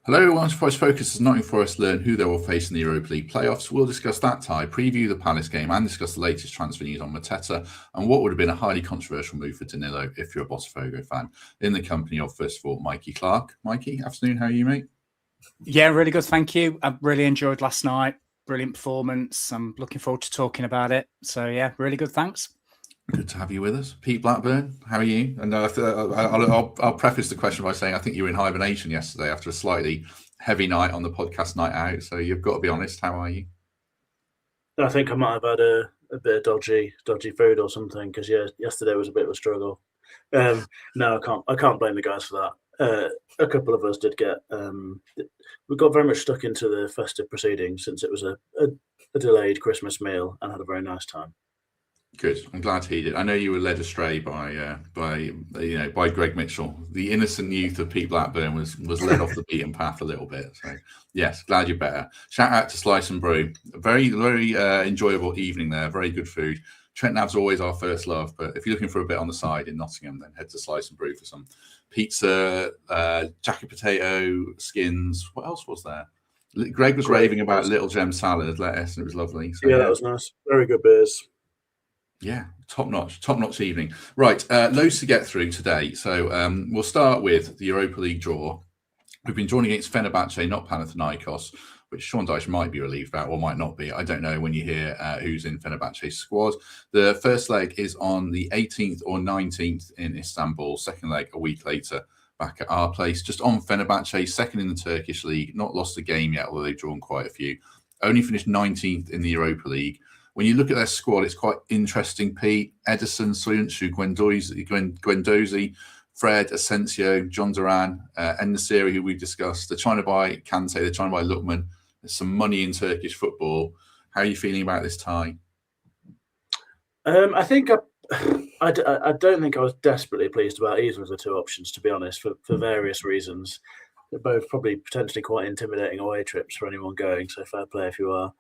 Hello everyone, Forest Focus as Nottingham Forest learn who they will face in the Europa League playoffs. We'll discuss that tie, preview the Palace game and discuss the latest transfer news on Mateta and what would have been a highly controversial move for Danilo if you're a Botafogo fan, in the company of, first of all, Mikey Clarke. Mikey, afternoon, how are you, mate? Yeah, really good, thank you. I really enjoyed last night. Brilliant performance. I'm looking forward to talking about it. So yeah, really good, thanks. Good to have you with us. Pete Blackburn, how are you? And I'll preface the question by saying I think you were in hibernation yesterday after a slightly heavy night on the podcast night out. So you've got to be honest. How are you? I think I might have had a bit of dodgy food or something because yesterday was a bit of a struggle. No, I can't blame the guys for that. A couple of us did get we got very much stuck into the festive proceedings since it was a delayed Christmas meal and had a very nice time. Good. I'm glad to hear it. I know you were led astray by Greg Mitchell. The innocent youth of Pete Blackburn was led off the beaten path a little bit. So yes, glad you're better. Shout out to Slice and Brew. Very enjoyable evening there. Very good food. Trent Nav's always our first love, but if you're looking for a bit on the side in Nottingham, then head to Slice and Brew for some pizza, jacket potato skins. What else was there? Greg was raving about Little Gem salad lettuce, and it was lovely. So, yeah, that was nice. Very good beers. Yeah, top notch evening. Right, loads to get through today. So we'll start with the Europa League draw. We've been drawn against Fenerbahce, not Panathinaikos, which Sean Dyche might be relieved about or might not be. I don't know when you hear who's in Fenerbahce's squad. The first leg is on the 18th or 19th in Istanbul. Second leg a week later back at our place. Just on Fenerbahce, second in the Turkish league. Not lost a game yet, although they've drawn quite a few. Only finished 19th in the Europa League. When you look at their squad, it's quite interesting, Pete. Edison, Soyuncu, Guendouzi, Fred, Asensio, John Duran, En-Nesyri, who we discussed. They're trying to buy Kante, they're trying to buy Lookman. There's some money in Turkish football. How are you feeling about this tie? I think I don't think I was desperately pleased about either of the two options, to be honest, for various reasons. They're both probably potentially quite intimidating away trips for anyone going, so fair play if you are.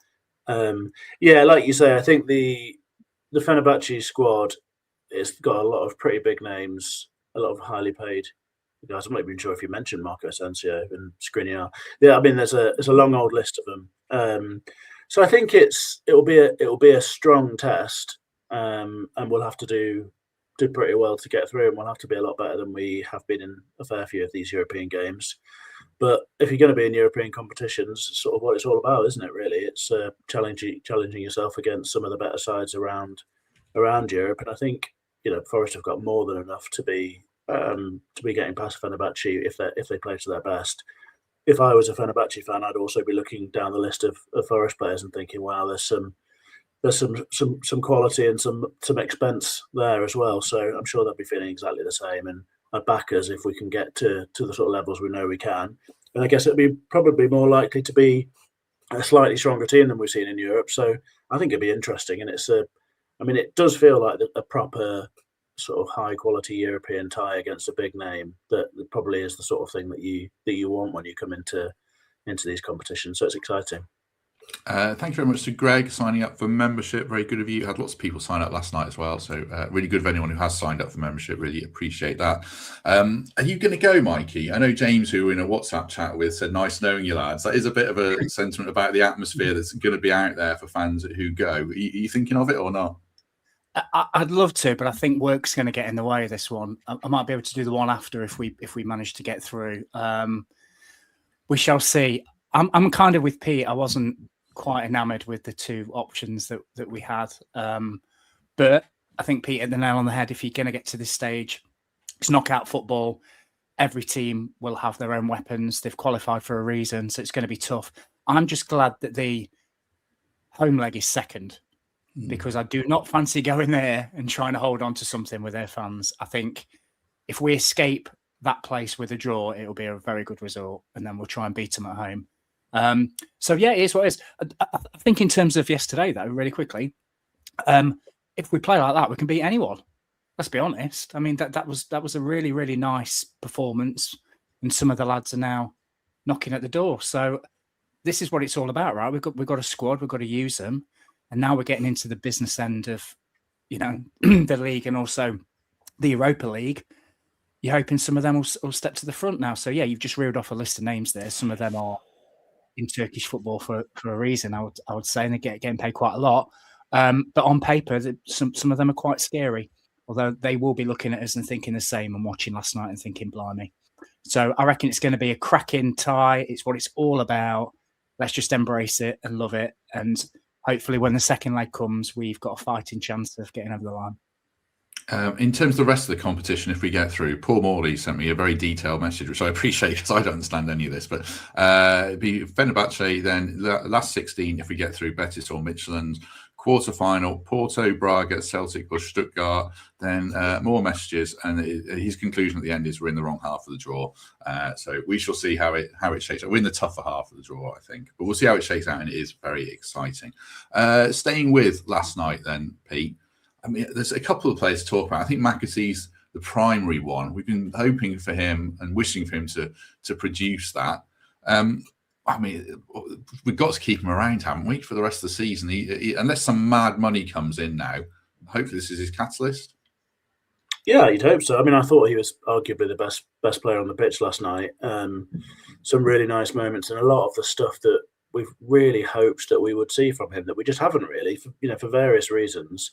Yeah, like you say, I think the Fenerbahce squad has got a lot of pretty big names, a lot of highly paid guys. I'm not even sure if you mentioned Marco Asensio and Skriniar. Yeah, I mean there's a long old list of them. So I think it'll be a strong test, and we'll have to do pretty well to get through, and we'll have to be a lot better than we have been in a fair few of these European games. But if you're going to be in European competitions, it's sort of what it's all about, isn't it? Really, it's challenging yourself against some of the better sides around Europe. And I think Forest have got more than enough to be getting past Fenerbahce if they play to their best. If I was a Fenerbahce fan, I'd also be looking down the list of Forest players and thinking, wow, there's some quality and some expense there as well. So I'm sure they'll be feeling exactly the same. And I'd back us if we can get to the sort of levels we know we can. And I guess it'd be probably more likely to be a slightly stronger team than we've seen in Europe. So I think it'd be interesting. And it does feel like a proper sort of high quality European tie against a big name that probably is the sort of thing that you want when you come into these competitions. So it's exciting. Thank you very much to Greg signing up for membership. Very good of you. Had lots of people sign up last night as well. So really good of anyone who has signed up for membership. Really appreciate that. Are you going to go, Mikey? I know James, who we're in a WhatsApp chat with, said, nice knowing you, lads. That is a bit of a sentiment about the atmosphere that's going to be out there for fans who go. Are you thinking of it or not? I'd love to, but I think work's going to get in the way of this one. I might be able to do the one after if we manage to get through. We shall see. I'm kind of with Pete. I wasn't quite enamoured with the two options that we had. But I think Pete hit the nail on the head. If you're going to get to this stage, it's knockout football. Every team will have their own weapons. They've qualified for a reason, so it's going to be tough. I'm just glad that the home leg is second, because I do not fancy going there and trying to hold on to something with their fans. I think if we escape that place with a draw, it'll be a very good result, and then we'll try and beat them at home. So yeah, it is what it is. I think in terms of yesterday, though, really quickly, if we play like that, we can beat anyone. Let's be honest. I mean, that was a really, really nice performance, and some of the lads are now knocking at the door. So this is what it's all about, right? We've got a squad, we've got to use them, and now we're getting into the business end of, the league and also the Europa League. you're hoping some of them will step to the front now. So yeah, you've just reeled off a list of names there. Some of them are in Turkish football for a reason, I would say, and they're getting paid quite a lot. But on paper, some of them are quite scary. Although they will be looking at us and thinking the same, and watching last night and thinking, blimey. So I reckon it's going to be a cracking tie. It's what it's all about. Let's just embrace it and love it. And hopefully when the second leg comes, we've got a fighting chance of getting over the line. In terms of the rest of the competition, if we get through, Paul Morley sent me a very detailed message, which I appreciate because I don't understand any of this. But it'd be Fenerbahce, then last 16, if we get through, Betis or Midtjylland. Quarter-final, Porto, Braga, Celtic or Stuttgart. Then more messages, and his conclusion at the end is we're in the wrong half of the draw. So we shall see how it shakes out. We're in the tougher half of the draw, I think. But we'll see how it shakes out, and it is very exciting. Staying with last night then, Pete. I mean, there's a couple of players to talk about. I think McAtee's the primary one. We've been hoping for him and wishing for him to produce that. I mean, we've got to keep him around, haven't we, for the rest of the season? Unless some mad money comes in now, hopefully this is his catalyst. Yeah, you'd hope so. I mean, I thought he was arguably the best player on the pitch last night. Some really nice moments, and a lot of the stuff that we've really hoped that we would see from him that we just haven't really, for various reasons.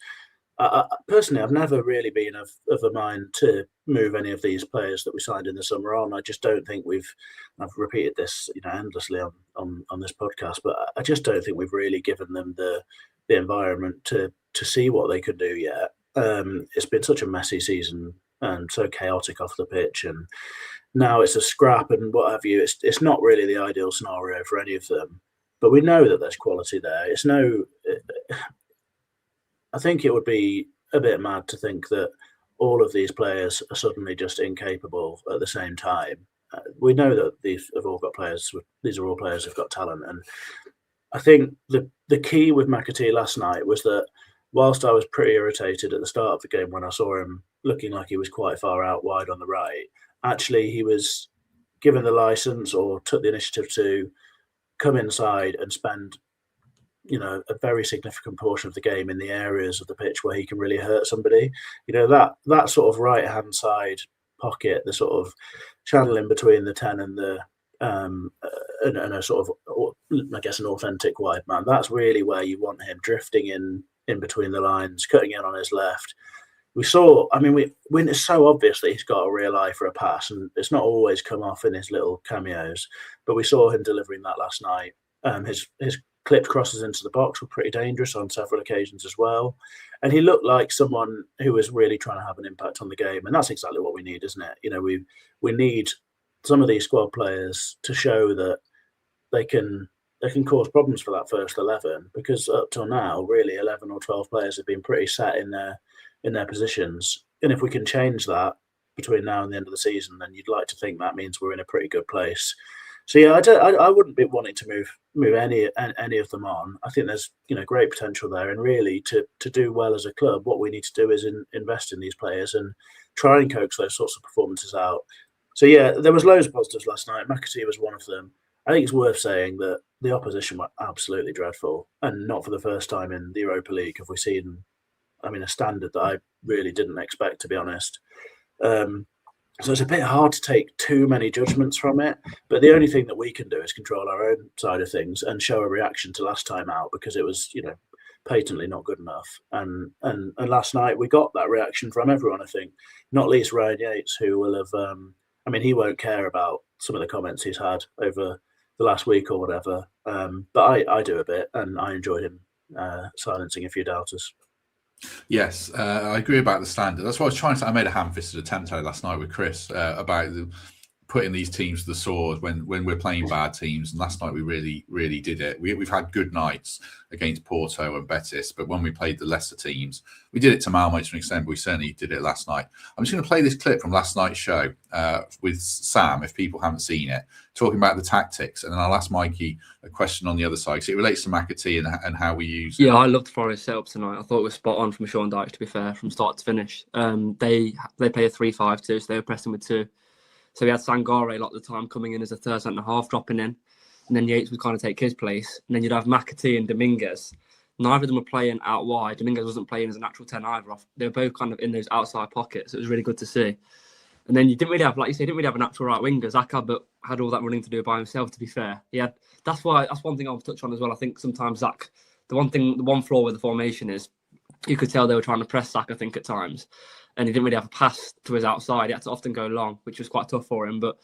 Personally, I've never really been of the mind to move any of these players that we signed in the summer on. I just don't think I've repeated this, endlessly on this podcast, but I just don't think we've really given them the environment to see what they could do yet. It's been such a messy season and so chaotic off the pitch, and now it's a scrap and what have you. It's not really the ideal scenario for any of them, but we know that there's quality there. I think it would be a bit mad to think that all of these players are suddenly just incapable at the same time. We know that these have all got players. These are all players who've got talent, and I think the key with McAtee last night was that whilst I was pretty irritated at the start of the game when I saw him looking like he was quite far out wide on the right, actually he was given the license or took the initiative to come inside and spend a very significant portion of the game in the areas of the pitch where he can really hurt somebody. That sort of right-hand side pocket, the sort of channel in between the 10 and the and a sort of, I guess, an authentic wide man. That's really where you want him, drifting in between the lines, cutting in on his left. When it's so obvious that he's got a real eye for a pass, and it's not always come off in his little cameos, but we saw him delivering that last night. His clipped crosses into the box were pretty dangerous on several occasions as well. And he looked like someone who was really trying to have an impact on the game. And that's exactly what we need, isn't it? We need some of these squad players to show that they can cause problems for that first 11, because up till now, really 11 or 12 players have been pretty set in their positions. And if we can change that between now and the end of the season, then you'd like to think that means we're in a pretty good place. So yeah, I wouldn't be wanting to move any of them on. I think there's great potential there, and really to do well as a club, what we need to do is invest in these players and try and coax those sorts of performances out. So yeah, there was loads of positives last night. McAtee was one of them. I think it's worth saying that the opposition were absolutely dreadful, and not for the first time in the Europa League have we seen, a standard that I really didn't expect, to be honest. So it's a bit hard to take too many judgments from it, but the only thing that we can do is control our own side of things and show a reaction to last time out, because it was, patently not good enough. And last night we got that reaction from everyone, I think, not least Ryan Yates, who will have, he won't care about some of the comments he's had over the last week or whatever, but I do a bit, and I enjoyed him silencing a few doubters. Yes, I agree about the standard. That's what I was trying to say. I made a ham-fisted attempt at it last night with Chris about putting these teams to the sword when we're playing bad teams. And last night we really, really did it. We've had good nights against Porto and Betis, but when we played the lesser teams, we did it to Malmo to an extent, but we certainly did it last night. I'm just going to play this clip from last night's show with Sam, if people haven't seen it, talking about the tactics. And then I'll ask Mikey a question on the other side, because it relates to McAtee and how we use it. Yeah, I loved Forest setup tonight. I thought it was spot on from Sean Dyche, to be fair, from start to finish. They play a 3-5-2, so they were pressing with two. So we had Sangare a lot of the time coming in as a third centre half, dropping in. And then Yates would kind of take his place. And then you'd have McAtee and Dominguez. Neither of them were playing out wide. Dominguez wasn't playing as a natural 10 either. They were both kind of in those outside pockets. It was really good to see. And then you didn't really have, like you said, you didn't really have a natural right winger. Zach had all that running to do by himself, to be fair. That's one thing I'll touch on as well. I think sometimes Zach, the one flaw with the formation is you could tell they were trying to press Zach, I think, at times. And he didn't really have a pass to his outside. He had to often go long, which was quite tough for him. But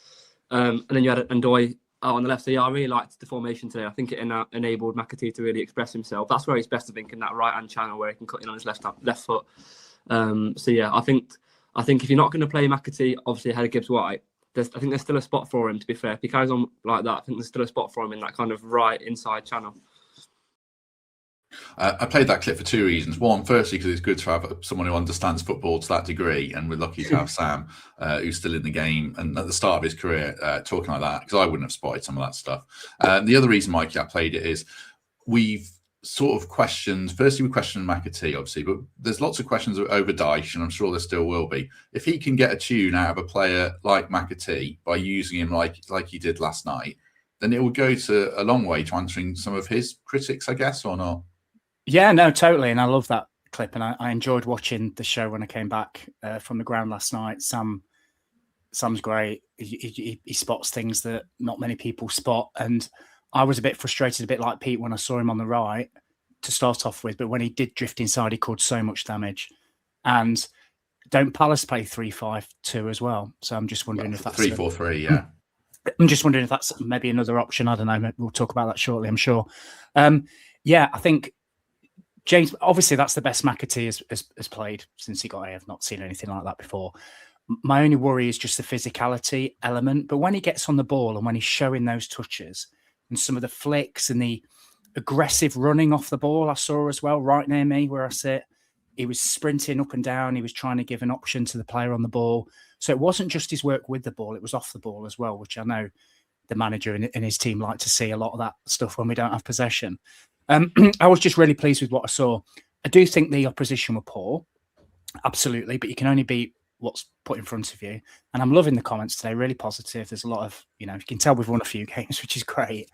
and then you had Ndoye on the left. So I really liked the formation today. I think it enabled McAtee to really express himself. That's where he's best, I think, in that right-hand channel where he can cut in on his left foot. I think if you're not going to play McAtee, obviously ahead of Gibbs-White, I think there's still a spot for him, to be fair. If he carries on like that, I think there's still a spot for him in that kind of right inside channel. I played that clip for two reasons. One, firstly, because it's good to have someone who understands football to that degree, and we're lucky to have Sam, who's still in the game and at the start of his career, talking like that, because I wouldn't have spotted some of that stuff. The other reason, Mikey, I played it is we've sort of questioned. Firstly, we questioned McAtee, obviously, but there's lots of questions over Dyche, and I'm sure there still will be. If he can get a tune out of a player like McAtee by using him like he did last night, then it will go to a long way to answering some of his critics, I guess, or not. Yeah, no, totally. And I love that clip. And I enjoyed watching the show when I came back from the ground last night. Sam's great. He spots things that not many people spot. And I was a bit frustrated, a bit like Pete, when I saw him on the right to start off with. But when he did drift inside, he caused so much damage. And don't Palace play 3-5-2 as well? So I'm just wondering if that's 3-4-3, yeah. I'm just wondering if that's maybe another option. I don't know. We'll talk about that shortly, I'm sure. I think James, obviously, that's the best McAtee has played since he got here. I've not seen anything like that before. My only worry is just the physicality element. But when he gets on the ball and when he's showing those touches and some of the flicks and the aggressive running off the ball I saw as well, right near me where I sit, he was sprinting up and down. He was trying to give an option to the player on the ball. So it wasn't just his work with the ball, it was off the ball as well, which I know the manager and his team like to see a lot of that stuff when we don't have possession. I was just really pleased with what I saw. I do think the opposition were poor, absolutely, but you can only beat what's put in front of you. And I'm loving the comments today, really positive. There's a lot of, you can tell we've won a few games, which is great.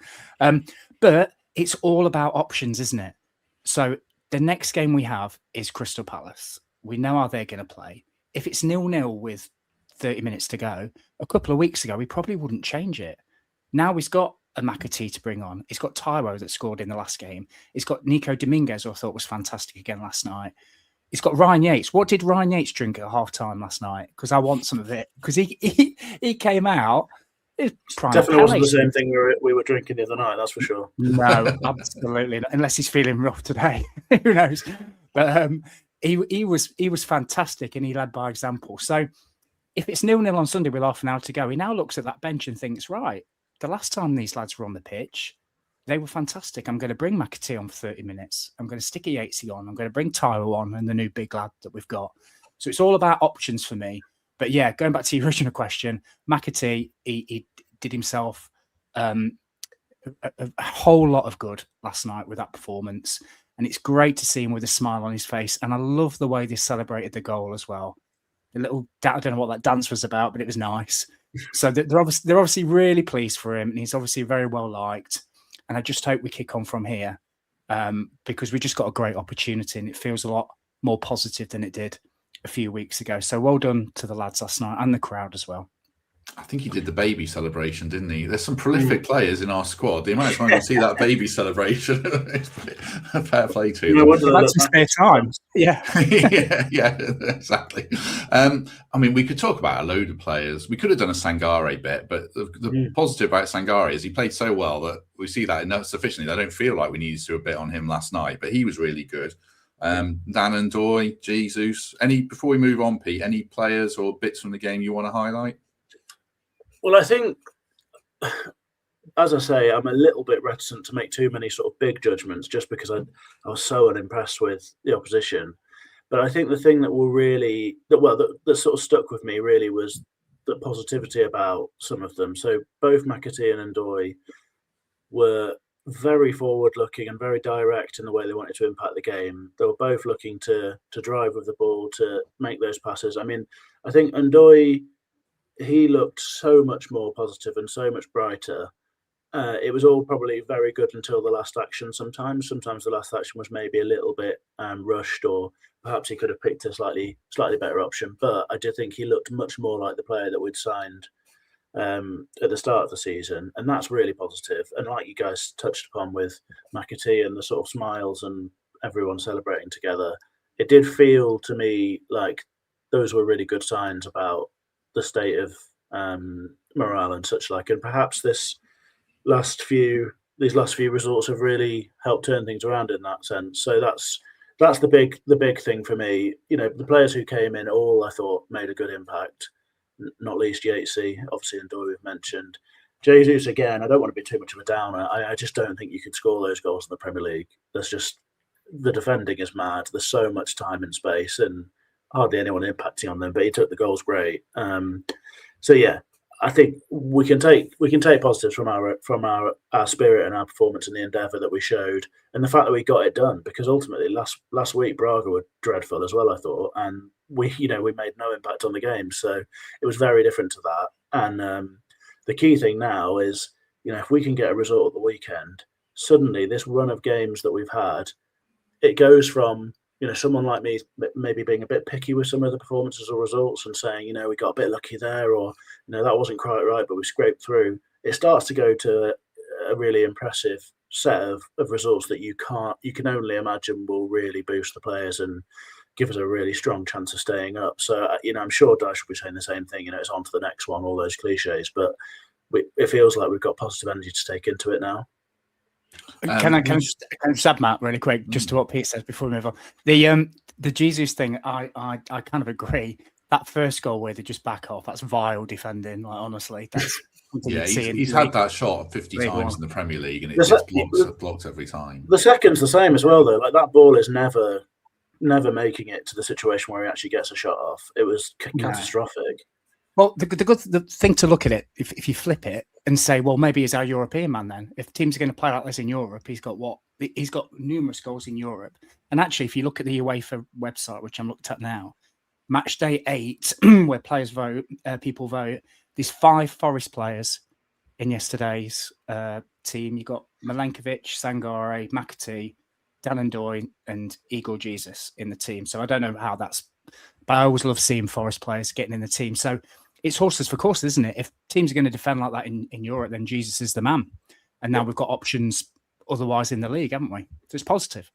But it's all about options, isn't it? So the next game we have is Crystal Palace. We know how they're going to play. If it's 0-0 with 30 minutes to go, a couple of weeks ago, we probably wouldn't change it. Now he's got a McAtee to bring on. He's got Taiwo that scored in the last game. He's got Nico Dominguez, who I thought was fantastic again last night. He's got Ryan Yates. What did Ryan Yates drink at half-time last night? Because I want some of it. Because he came out. Definitely wasn't the same thing we were drinking the other night, that's for sure. No, absolutely not. Unless he's feeling rough today. Who knows? But he was fantastic and he led by example. So if it's 0-0 on Sunday with half an hour to go, he now looks at that bench and thinks, right, the last time these lads were on the pitch, they were fantastic. I'm going to bring McAtee on for 30 minutes. I'm going to stick a Yatesy on. I'm going to bring Taiwo on and the new big lad that we've got. So it's all about options for me. But yeah, going back to your original question, McAtee, he did himself a whole lot of good last night with that performance. And it's great to see him with a smile on his face. And I love the way they celebrated the goal as well. The little, I don't know what that dance was about, but it was nice. So they're obviously really pleased for him, and he's obviously very well liked. And I just hope we kick on from here because we just got a great opportunity, and it feels a lot more positive than it did a few weeks ago. So well done to the lads last night and the crowd as well. I think he did the baby celebration, didn't he? There's some prolific players in our squad. The amount of time you see that baby celebration, it's fair play to him. That's his spare time. Yeah. yeah, exactly. I mean, we could talk about a load of players. We could have done a Sangare bit, but the positive about Sangare is he played so well that we see that enough sufficiently. I don't feel like we needed to do a bit on him last night, but he was really good. Dan and Ndoye, Jesus. Before we move on, Pete, any players or bits from the game you want to highlight? Well, I think, as I say, I'm a little bit reticent to make too many sort of big judgments just because I was so unimpressed with the opposition. But I think the thing that that sort of stuck with me really was the positivity about some of them. So both McAtee and Ndoye were very forward-looking and very direct in the way they wanted to impact the game. They were both looking to drive with the ball, to make those passes. I mean, I think Ndoye, he looked so much more positive and so much brighter. It was all probably very good until the last action. Sometimes the last action was maybe a little bit rushed, or perhaps he could have picked a slightly better option. But I did think he looked much more like the player that we'd signed at the start of the season, and that's really positive. And like you guys touched upon with McAtee and the sort of smiles and everyone celebrating together, it did feel to me like those were really good signs about the state of morale and such like. And perhaps these last few results have really helped turn things around in that sense. So that's the big thing for me. You know, the players who came in all I thought made a good impact, not least Yatesy, obviously, and Ndoye we've mentioned. Jesus, again, I don't want to be too much of a downer. I just don't think you could score those goals in the Premier League. The defending is mad. There's so much time and space and hardly anyone impacting on them, but he took the goals great. So yeah, I think we can take positives from our spirit and our performance and the endeavour that we showed, and the fact that we got it done. Because ultimately, last week Braga were dreadful as well, I thought, and we made no impact on the game. So it was very different to that. And the key thing now is, if we can get a result at the weekend, suddenly this run of games that we've had, it goes from someone like me maybe being a bit picky with some of the performances or results and saying, we got a bit lucky there, or that wasn't quite right, but we scraped through. It starts to go to a really impressive set of results that you can only imagine will really boost the players and give us a really strong chance of staying up. So I'm sure Dyche will be saying the same thing. It's on to the next one, all those cliches, but it feels like we've got positive energy to take into it now. Can I just add, Matt, really quick, just to what Pete says before we move on? The Jesus thing, I kind of agree. That first goal where they just back off, that's vile defending. Like, honestly, that's he's had that shot 50 times in the Premier League, and it just blocks every time. The second's the same as well, though. Like, that ball is never making it to the situation where he actually gets a shot off. It was catastrophic. Well, the thing to look at it, if you flip it and say, well, maybe he's our European man then. If teams are going to play like this in Europe, he's got numerous goals in Europe. And actually, if you look at the UEFA website, which I'm looked at now, match day 8, where players vote, people vote, there's 5 Forest players in yesterday's team. You got Milankovic, Sangare, McAtee, Ndoye, and Jesus in the team. So I don't know how that's, but I always love seeing Forest players getting in the team. So it's horses for courses, isn't it? If teams are going to defend like that in Europe, then Jesus is the man. And now we've got options otherwise in the league, haven't we? So it's positive.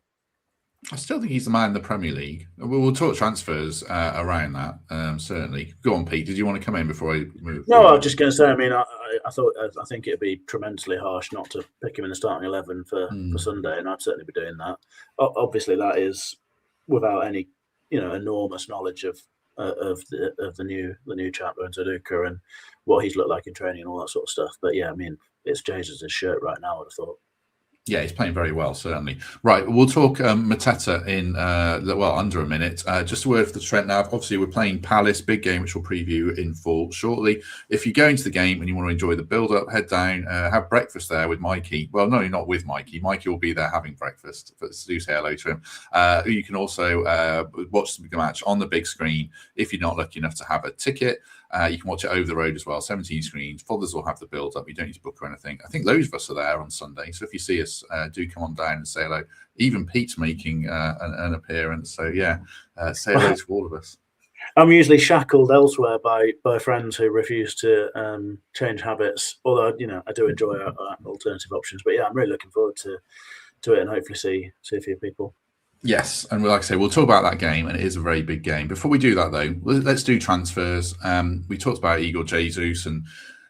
I still think he's the man in the Premier League. We'll talk transfers around that, certainly. Go on, Pete. Did you want to come in before I move? No, I was just going to say, I think it'd be tremendously harsh not to pick him in the starting 11 for Sunday, and I'd certainly be doing that. Obviously, that is without any enormous knowledge of the new chap, Ndoye, and what he's looked like in training and all that sort of stuff. But yeah, it's Jesus' shirt right now, I'd have thought. Yeah, he's playing very well, certainly. Right, we'll talk Mateta in, under a minute. Just a word for the Trent now. Obviously, we're playing Palace, big game, which we'll preview in full shortly. If you go into the game and you want to enjoy the build-up, head down, have breakfast there with Mikey. Well, no, not with Mikey. Mikey will be there having breakfast, but do say hello to him. You can also watch the match on the big screen if you're not lucky enough to have a ticket. You can watch it over the road as well. 17 screens. Fathers will have the build-up. You don't need to book or anything. I think loads of us are there on Sunday. So if you see us, do come on down and say hello. Even Pete's making an appearance. So yeah, say hello to all of us. I'm usually shackled elsewhere by friends who refuse to change habits. Although, I do enjoy our alternative options. But yeah, I'm really looking forward to it and hopefully see a few people. Yes, and like I say, we'll talk about that game, and it is a very big game. Before we do that, though, let's do transfers. We talked about Jesus and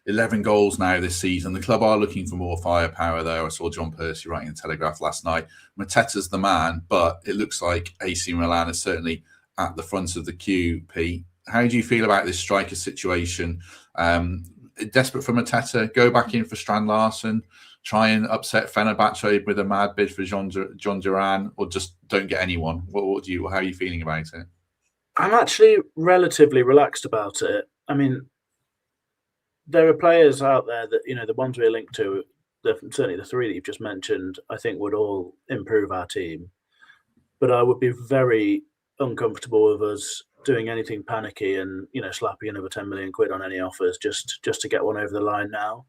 11 goals now this season. The club are looking for more firepower, though. I saw John Percy writing in the Telegraph last night. Mateta's the man, but it looks like AC Milan is certainly at the front of the queue, Pete. How do you feel about this striker situation? Desperate for Mateta, go back in for Strand Larsen, try and upset Fenerbahce with a mad bid for John Duran, or just don't get anyone? How are you feeling about it? I'm actually relatively relaxed about it. There are players out there that, the ones we're linked to, certainly the 3 that you've just mentioned, I think would all improve our team. But I would be very uncomfortable with us doing anything panicky and, slapping another 10 million quid on any offers just to get one over the line now.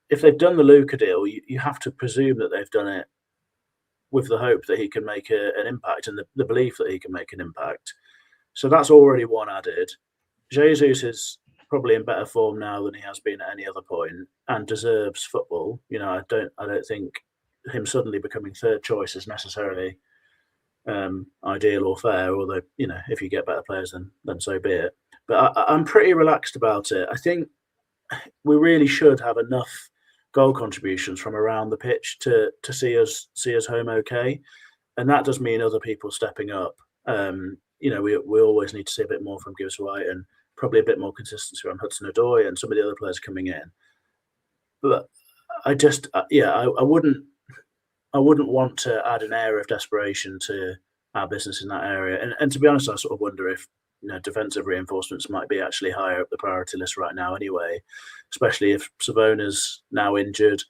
if they've done the Luca deal, you have to presume that they've done it with the hope that he can make an impact and the belief that he can make an impact. So that's already one added. Jesus is probably in better form now than he has been at any other point and deserves football. I don't think him suddenly becoming third choice is necessarily ideal or fair, although, if you get better players, then so be it. But I'm pretty relaxed about it. I think we really should have enough goal contributions from around the pitch to see us home okay. And that does mean other people stepping up. We always need to see a bit more from Gibbs White and probably a bit more consistency from Hudson-Odoi and some of the other players coming in. But I just, I wouldn't want to add an air of desperation to our business in that area. And to be honest, I sort of wonder if defensive reinforcements might be actually higher up the priority list right now anyway, especially if Savona's now injured.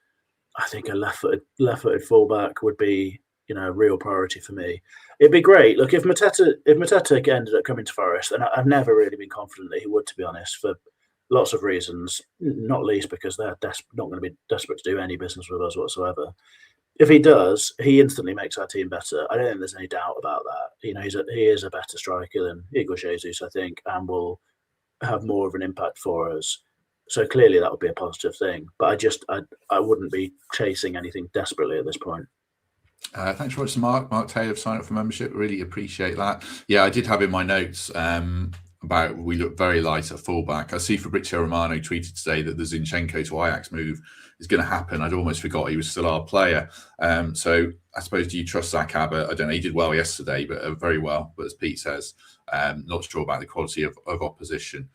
I think a left-footed fullback would be, a real priority for me. It'd be great. Look, if Mateta ended up coming to Forest, and I've never really been confident that he would, to be honest, for lots of reasons, not least because they're not going to be desperate to do any business with us whatsoever. If he does, he instantly makes our team better. I don't think there's any doubt about that. He is a better striker than Igor Jesus, I think, and will have more of an impact for us. So clearly that would be a positive thing. But I wouldn't be chasing anything desperately at this point. Thanks very much to Mark Taylor for signing up for membership. Really appreciate that. Yeah, I did have in my notes about we look very light at fullback. I see Fabrizio Romano tweeted today that the Zinchenko to Ajax move is going to happen. I'd almost forgot he was still our player. So I suppose, do you trust Zach Abbott? I don't know. He did well yesterday, but very well. But as Pete says, not sure about the quality of opposition.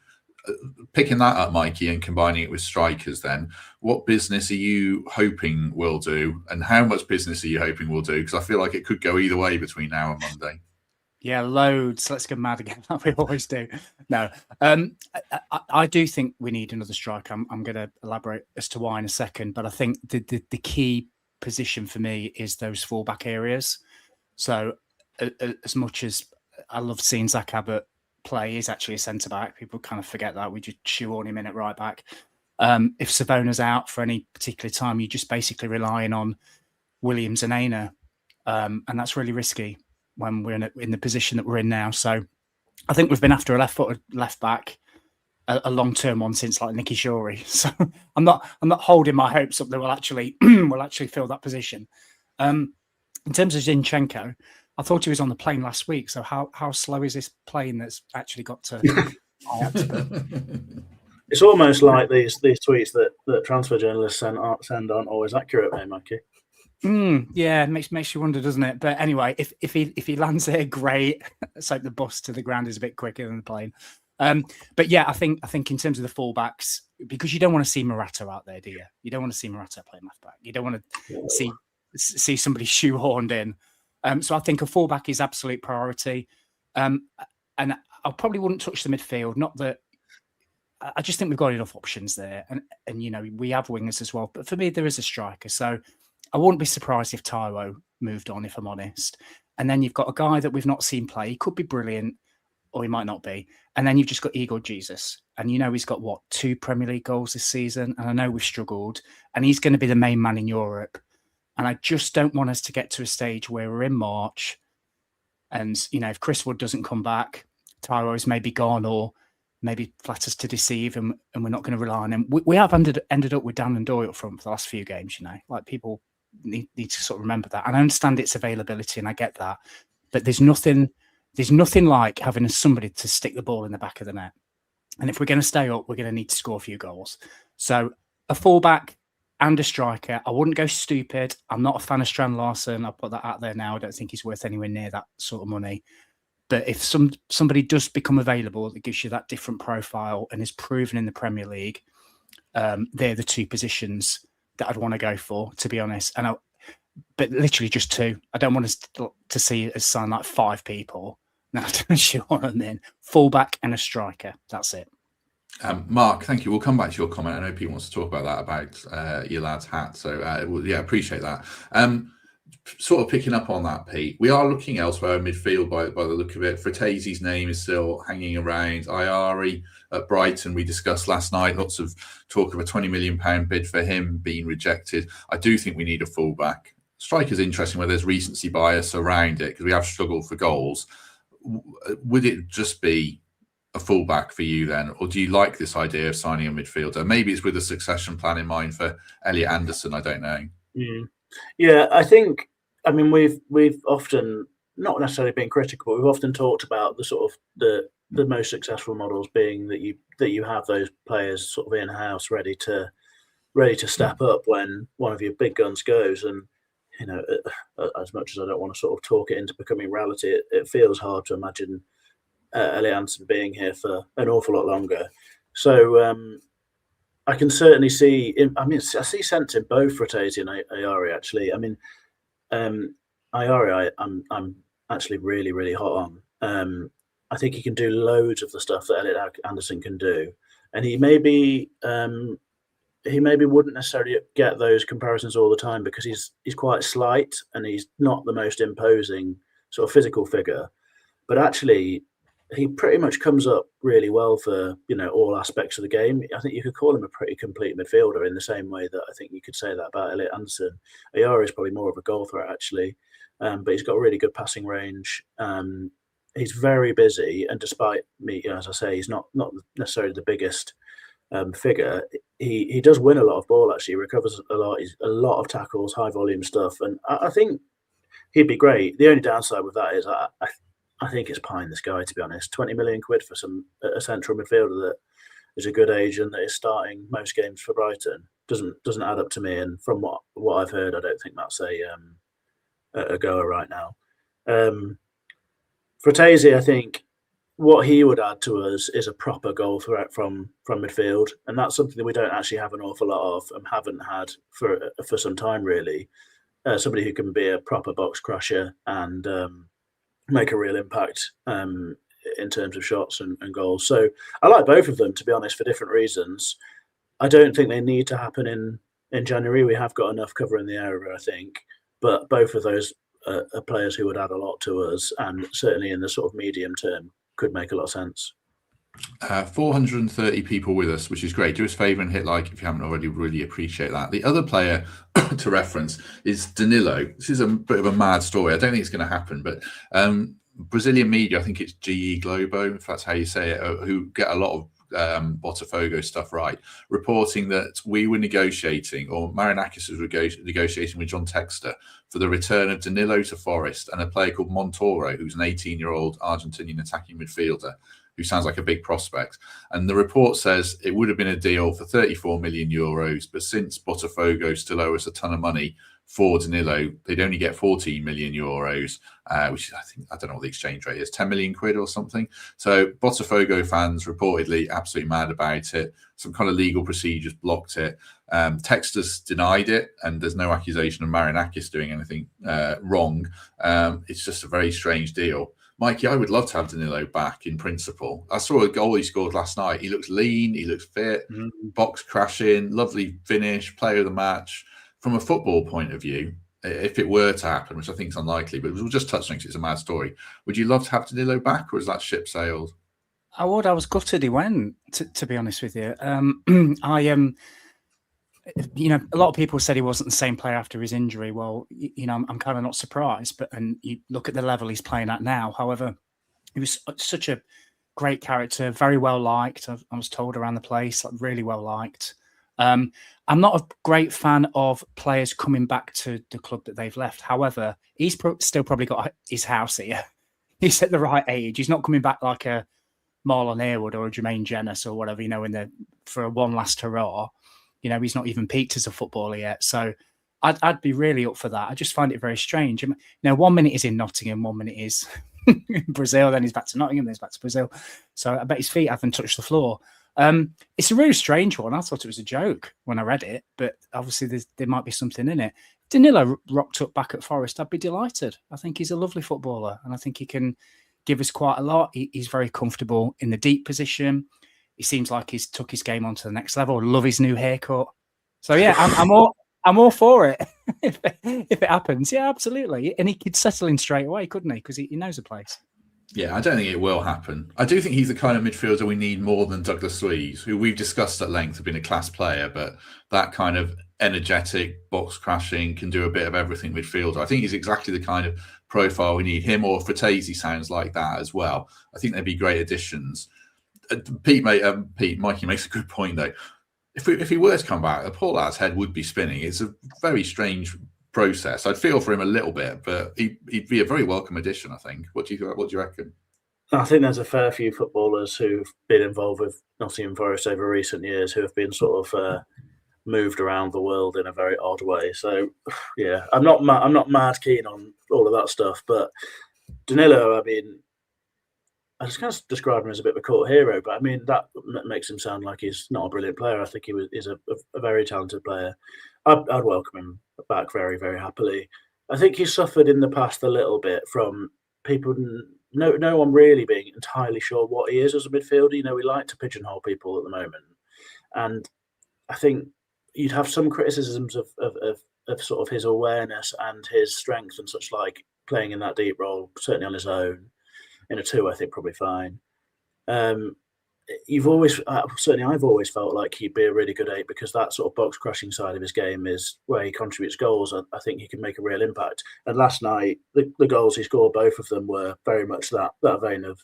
Picking that up, Mikey, and combining it with strikers, then what business are you hoping we'll do, and how much business are you hoping we'll do? Because I feel like it could go either way between now and Monday. Yeah, loads. Let's go mad again, like we always do. No, I do think we need another striker. I'm going to elaborate as to why in a second, but I think the key position for me is those fullback areas. So as much as I love seeing Zach Abbott play, he's actually a centre-back. People kind of forget that. We just shoehorn him in at right-back. If Savona's out for any particular time, you're just basically relying on Williams and Aina. And that's really risky when we're in the position that we're in now. So I think we've been after a left-footed left-back, a long-term one since like Nicky Shorey. So I'm not holding my hopes up that we'll actually fill that position. In terms of Zinchenko, I thought he was on the plane last week. So how slow is this plane that's actually got to It's almost like these tweets that transfer journalists send aren't always accurate, mate, Mikey. Yeah, it makes you wonder, doesn't it? But anyway, if he lands there, great. Let's hope the bus to the ground is a bit quicker than the plane. But yeah, I think in terms of the fullbacks, because you don't want to see Morata out there, do you? You don't want to see Morata playing left back. You don't want to see somebody shoehorned in. So I think a fullback is absolute priority. And I probably wouldn't touch the midfield. Not that I just think we've got enough options there, and we have wingers as well. But for me, there is a striker, so I wouldn't be surprised if Taiwo moved on, if I'm honest. And then you've got a guy that we've not seen play. He could be brilliant, or he might not be. And then you've just got Igor Jesus, and he's got 2 Premier League goals this season. And I know we've struggled, and he's going to be the main man in Europe. And I just don't want us to get to a stage where we're in March and, if Chris Wood doesn't come back, Taiwo's maybe gone or maybe flatters to deceive and we're not going to rely on him. We have ended up with Dan and Ndoye up front for the last few games, like people need to sort of remember that. And I understand its availability and I get that. But there's nothing like having somebody to stick the ball in the back of the net. And if we're going to stay up, we're going to need to score a few goals. So a fullback and a striker. I wouldn't go stupid. I'm not a fan of Strand Larsen. I'll put that out there now. I don't think he's worth anywhere near that sort of money. But if somebody does become available that gives you that different profile and is proven in the Premier League, they're the 2 positions that I'd want to go for, to be honest. But literally just 2. I don't want us to see it as sign like 5 people. No, I don't sure what I mean. Fullback and a striker. That's it. Mark, thank you. We'll come back to your comment. I know Pete wants to talk about that, about your lad's hat. So, yeah, appreciate that. sort of picking up on that, Pete, we are looking elsewhere in midfield by the look of it. Fratese's name is still hanging around. Ayari at Brighton, we discussed last night, lots of talk of a £20 million bid for him being rejected. I do think we need a fullback. Striker's interesting where there's recency bias around it because we have struggled for goals. Would it just be a fullback for you then, or do you like this idea of signing a midfielder? Maybe it's with a succession plan in mind for Elliot Anderson. I don't know. Yeah, I think. I mean, we've often not necessarily been critical, but we've often talked about the sort of the most successful models being that you have those players sort of in house ready to step up when one of your big guns goes. And you know, as much as I don't want to sort of talk it into becoming reality, it feels hard to imagine Elliot Anderson being here for an awful lot longer. So I can certainly see. I see sense in both Fratesi and Ayari. Actually, I mean, Ayari, I'm actually really, really hot on. I think he can do loads of the stuff that Elliot Anderson can do, and he maybe wouldn't necessarily get those comparisons all the time because he's quite slight and he's not the most imposing sort of physical figure, but actually he pretty much comes up really well for, you know, all aspects of the game. I think you could call him a pretty complete midfielder in the same way that I think you could say that about Elliot Anderson. Ayari is probably more of a goal threat actually, but he's got really good passing range. He's very busy, and despite me, as I say, he's not necessarily the biggest figure. He does win a lot of ball actually. He recovers a lot. He's a lot of tackles, high volume stuff, and I think he'd be great. The only downside with that is I think it's pie in the sky, to be honest. 20 million quid for a central midfielder that is a good age and that is starting most games for Brighton doesn't add up to me. And from what I've heard, I don't think that's a goer right now. Fratesi, I think what he would add to us is a proper goal threat from midfield, and that's something that we don't actually have an awful lot of and haven't had for some time really. Somebody who can be a proper box crusher and make a real impact in terms of shots and goals. So I like both of them, to be honest, for different reasons. I don't think they need to happen in January. We have got enough cover in the area, I think. But both of those are players who would add a lot to us, and certainly in the sort of medium term could make a lot of sense. 430 people with us, which is great. Do us a favour and hit like if you haven't already. Really appreciate that. The other player to reference is Danilo. This is a bit of a mad story. I don't think it's going to happen, but Brazilian media, I think it's GE Globo, if that's how you say it, who get a lot of Botafogo stuff right, reporting that we were negotiating, or Marinakis was negotiating with John Textor for the return of Danilo to Forest and a player called Montoro, who's an 18-year-old Argentinian attacking midfielder who sounds like a big prospect. And the report says it would have been a deal for 34 million euros, but since Botafogo still owe us a ton of money for Danilo, they'd only get 14 million euros, which I don't know what the exchange rate is, 10 million quid or something. So Botafogo fans reportedly absolutely mad about it. Some kind of legal procedures blocked it. Textor's denied it, and there's no accusation of Marinakis doing anything wrong. It's just a very strange deal. Mikey, I would love to have Danilo back in principle. I saw a goal he scored last night. He looks lean, he looks fit, box crashing, lovely finish, player of the match. From a football point of view, if it were to happen, which I think is unlikely, but we'll just touch on it because it's a mad story. Would you love to have Danilo back, or is that ship sailed? I would. I was gutted he went, to be honest with you. You know, a lot of people said he wasn't the same player after his injury. Well, you know, I'm kind of not surprised, and you look at the level he's playing at now. However, he was such a great character, very well liked. I was told around the place, like really well liked. I'm not a great fan of players coming back to the club that they've left. However, he's still probably got his house here. He's at the right age. He's not coming back like a Marlon Harewood or a Jermaine Jenas or whatever, you know, for a one last hurrah. You know, he's not even peaked as a footballer yet. So I'd be really up for that. I just find it very strange. You know, 1 minute is in Nottingham, 1 minute is in Brazil, then he's back to Nottingham, then he's back to Brazil. So I bet his feet haven't touched the floor. It's a really strange one. I thought it was a joke when I read it, but obviously there might be something in it. Danilo rocked up back at Forest. I'd be delighted. I think he's a lovely footballer, and I think he can give us quite a lot. He's very comfortable in the deep position. He seems like he's took his game on to the next level. Love his new haircut. So yeah, I'm all for it. if it happens, yeah, absolutely. And he could settle in straight away, couldn't he? Because he knows the place. Yeah, I don't think it will happen. I do think he's the kind of midfielder we need more than Douglas Luiz, who we've discussed at length, have been a class player, but that kind of energetic, box crashing, can do a bit of everything midfielder. I think he's exactly the kind of profile we need. Him or Fratesi sounds like that as well. I think they'd be great additions. Mikey makes a good point though. If he were to come back, the poor lad's head would be spinning. It's a very strange process. I'd feel for him a little bit, but he'd be a very welcome addition, I think. What do you reckon? I think there's a fair few footballers who've been involved with Nottingham Forest over recent years who have been sort of moved around the world in a very odd way. So, yeah, I'm not mad keen on all of that stuff. But Danilo, I mean, I just kind of describe him as a bit of a cult hero, but I mean that makes him sound like he's not a brilliant player. I think he's a very talented player. I'd welcome him back very, very happily. I think he's suffered in the past a little bit from people, no one really being entirely sure what he is as a midfielder. You know, we like to pigeonhole people at the moment, and I think you'd have some criticisms of sort of his awareness and his strength and such, like playing in that deep role, certainly on his own. In a 2, I think probably fine. I've always felt like he'd be a really good 8 because that sort of box crashing side of his game is where he contributes goals. I think he can make a real impact. And last night, the goals he scored, both of them were very much that vein of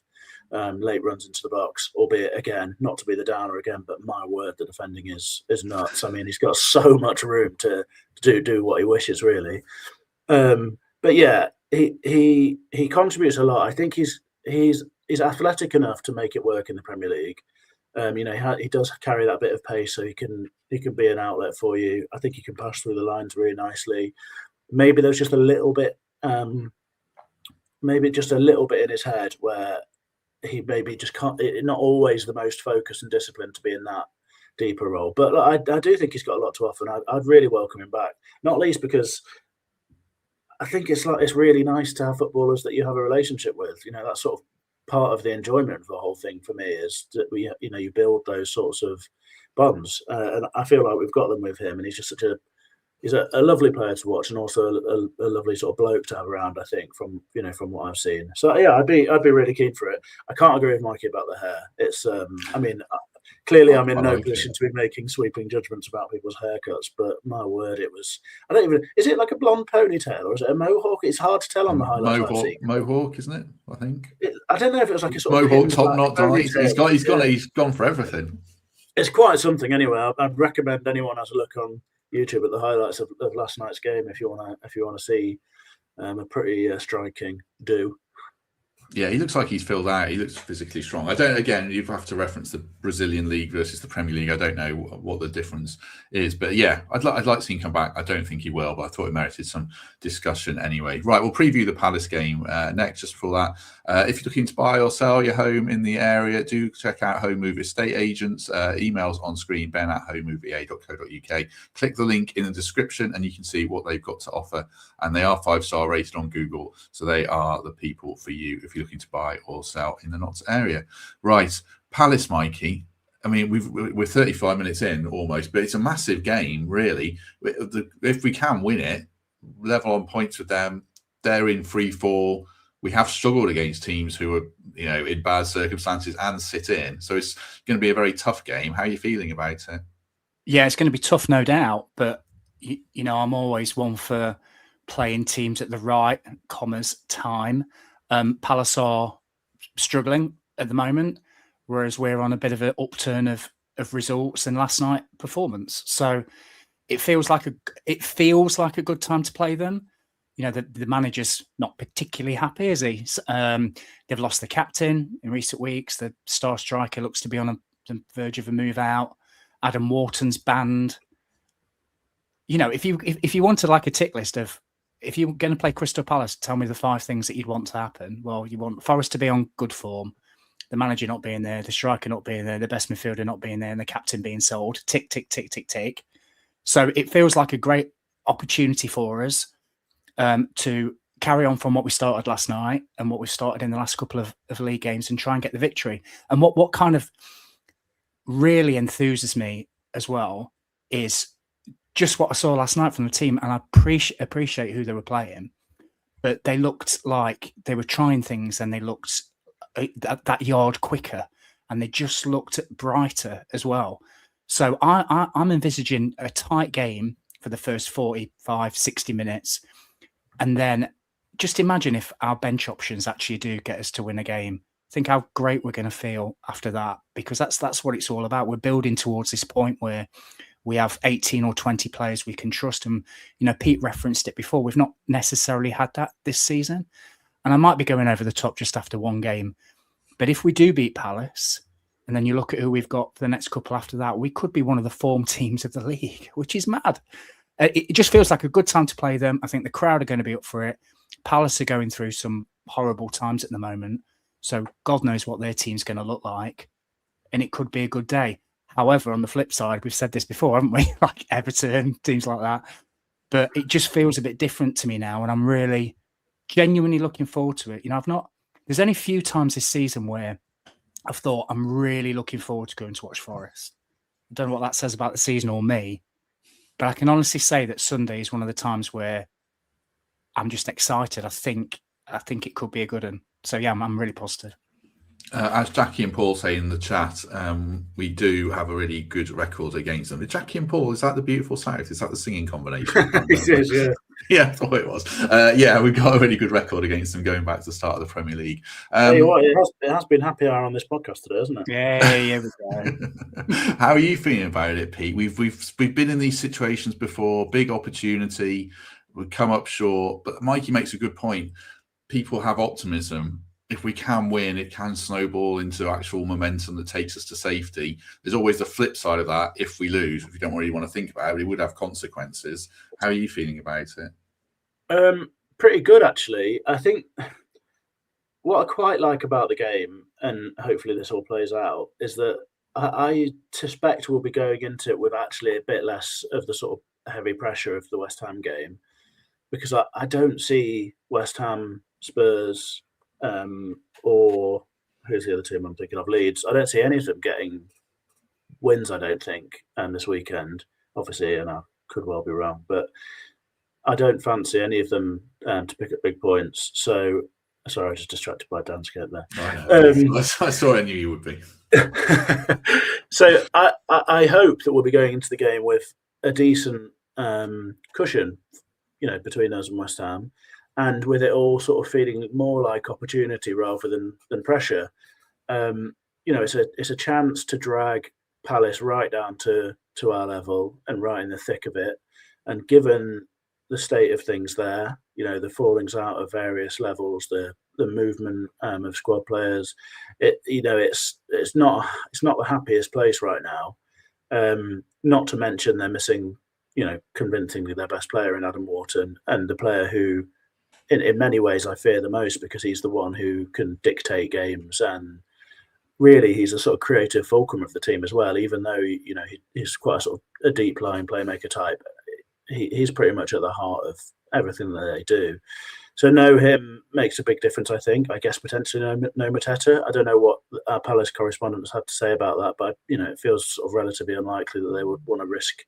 late runs into the box, albeit again, not to be the downer again, but my word, the defending is nuts. I mean, he's got so much room to do what he wishes, really. But yeah, he contributes a lot. I think he's athletic enough to make it work in the Premier League. You know, he does carry that bit of pace, so he can be an outlet for you. I think he can pass through the lines really nicely. Maybe there's just a little bit, in his head where he maybe just can't. Not always the most focused and disciplined to be in that deeper role. But I do think he's got a lot to offer, and I'd really welcome him back. Not least because I think it's really nice to have footballers that you have a relationship with. You know, that's sort of part of the enjoyment of the whole thing for me is that you build those sorts of bonds, and I feel like we've got them with him. And he's just he's a lovely player to watch, and also a lovely sort of bloke to have around. I think from what I've seen. So yeah, I'd be really keen for it. I can't agree with Mikey about the hair. It's clearly I'm in no position to be making sweeping judgments about people's haircuts, but my word, is it like a blonde ponytail or is it a mohawk? It's hard to tell on the highlights. Mohawk, isn't it? I think. I don't know if it was like a sort of mohawk, top knot dye. He's gone for everything. It's quite something anyway. I'd recommend anyone has a look on YouTube at the highlights of last night's game if you want to see a pretty striking do. Yeah, he looks like he's filled out. He looks physically strong. You have to reference the Brazilian League versus the Premier League. I don't know what the difference is. But yeah, I'd like to see him come back. I don't think he will, but I thought it merited some discussion anyway. Right, we'll preview the Palace game next. Just before that, if you're looking to buy or sell your home in the area, do check out Home Move Estate Agents. Emails on screen, ben@homemovea.co.uk. Click the link in the description and you can see what they've got to offer. And they are 5-star rated on Google. So they are the people for you if you're looking to buy or sell in the Notts area. Right, Palace, Mikey. I mean, we're 35 minutes in almost, but it's a massive game, really. If we can win it, level on points with them, they're in free fall. We have struggled against teams who are, in bad circumstances and sit in. So it's going to be a very tough game. How are you feeling about it? Yeah, it's going to be tough, no doubt. But, I'm always one for playing teams at the right, time. Palace are struggling at the moment, whereas we're on a bit of an upturn of results and last night performance. So it feels like a good time to play them. The manager's not particularly happy, is he? They've lost the captain in recent weeks. The star striker looks to be on the verge of a move out. Adam Wharton's banned. If you wanted like a tick list of, if you're going to play Crystal Palace, tell me the 5 things that you'd want to happen. Well, you want Forest to be on good form, the manager not being there, the striker not being there, the best midfielder not being there, and the captain being sold. Tick, tick, tick, tick, tick. So it feels like a great opportunity for us to carry on from what we started last night and what we've started in the last couple of league games and try and get the victory. And what kind of really enthuses me as well is just what I saw last night from the team, and I appreciate who they were playing, but they looked like they were trying things, and they looked that yard quicker, and they just looked brighter as well. So I'm envisaging a tight game for the first 45, 60 minutes. And then just imagine if our bench options actually do get us to win a game. Think how great we're going to feel after that, because that's what it's all about. We're building towards this point where we have 18 or 20 players we can trust. And, Pete referenced it before. We've not necessarily had that this season. And I might be going over the top just after one game. But if we do beat Palace, and then you look at who we've got for the next couple after that, we could be one of the form teams of the league, which is mad. It just feels like a good time to play them. I think the crowd are going to be up for it. Palace are going through some horrible times at the moment. So God knows what their team's going to look like. And it could be a good day. However, on the flip side, we've said this before, haven't we? Like Everton, teams like that. But it just feels a bit different to me now. And I'm really genuinely looking forward to it. There's only a few times this season where I've thought I'm really looking forward to going to watch Forest. I don't know what that says about the season or me, but I can honestly say that Sunday is one of the times where I'm just excited. I think it could be a good one. So yeah, I'm really positive. As Jackie and Paul say in the chat, we do have a really good record against them. Jackie and Paul, is that the Beautiful South? Is that the singing combination? It is, yeah. Yeah, I thought it was. Yeah, we've got a really good record against them going back to the start of the Premier League. Tell you what, it has been happy hour on this podcast today, hasn't it? Yeah, we go. How are you feeling about it, Pete? We've been in these situations before. Big opportunity, we come up short. But Mikey makes a good point. People have optimism. If we can win, it can snowball into actual momentum that takes us to safety. There's always the flip side of that. If we lose, if you don't really want to think about it, it would have consequences. How are you feeling about it? Pretty good, actually. I think what I quite like about the game, and hopefully this all plays out, is that I suspect we'll be going into it with actually a bit less of the sort of heavy pressure of the West Ham game, because I don't see West Ham, Spurs, or who's the other team I'm thinking of? Leeds. I don't see any of them getting wins, I don't think, this weekend. Obviously, and I could well be wrong, but I don't fancy any of them to pick up big points. So, sorry, I was just distracted by Dan Skate there. I saw I knew you would be. So I hope that we'll be going into the game with a decent cushion, between us and West Ham, and with it all sort of feeling more like opportunity rather than pressure. It's a chance to drag Palace right down to our level and right in the thick of it. And given the state of things there, the fallings out of various levels, the movement of squad players, it's not the happiest place right now. Not to mention they're missing, convincingly their best player in Adam Wharton, and the player who, in many ways, I fear the most, because he's the one who can dictate games, and really he's a sort of creative fulcrum of the team as well. Even though he's quite a sort of a deep line playmaker type, he's pretty much at the heart of everything that they do. So no him makes a big difference, I think. I guess potentially no Mateta. I don't know what our Palace correspondents had to say about that, but it feels sort of relatively unlikely that they would want to risk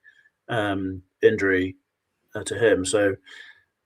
injury to him. So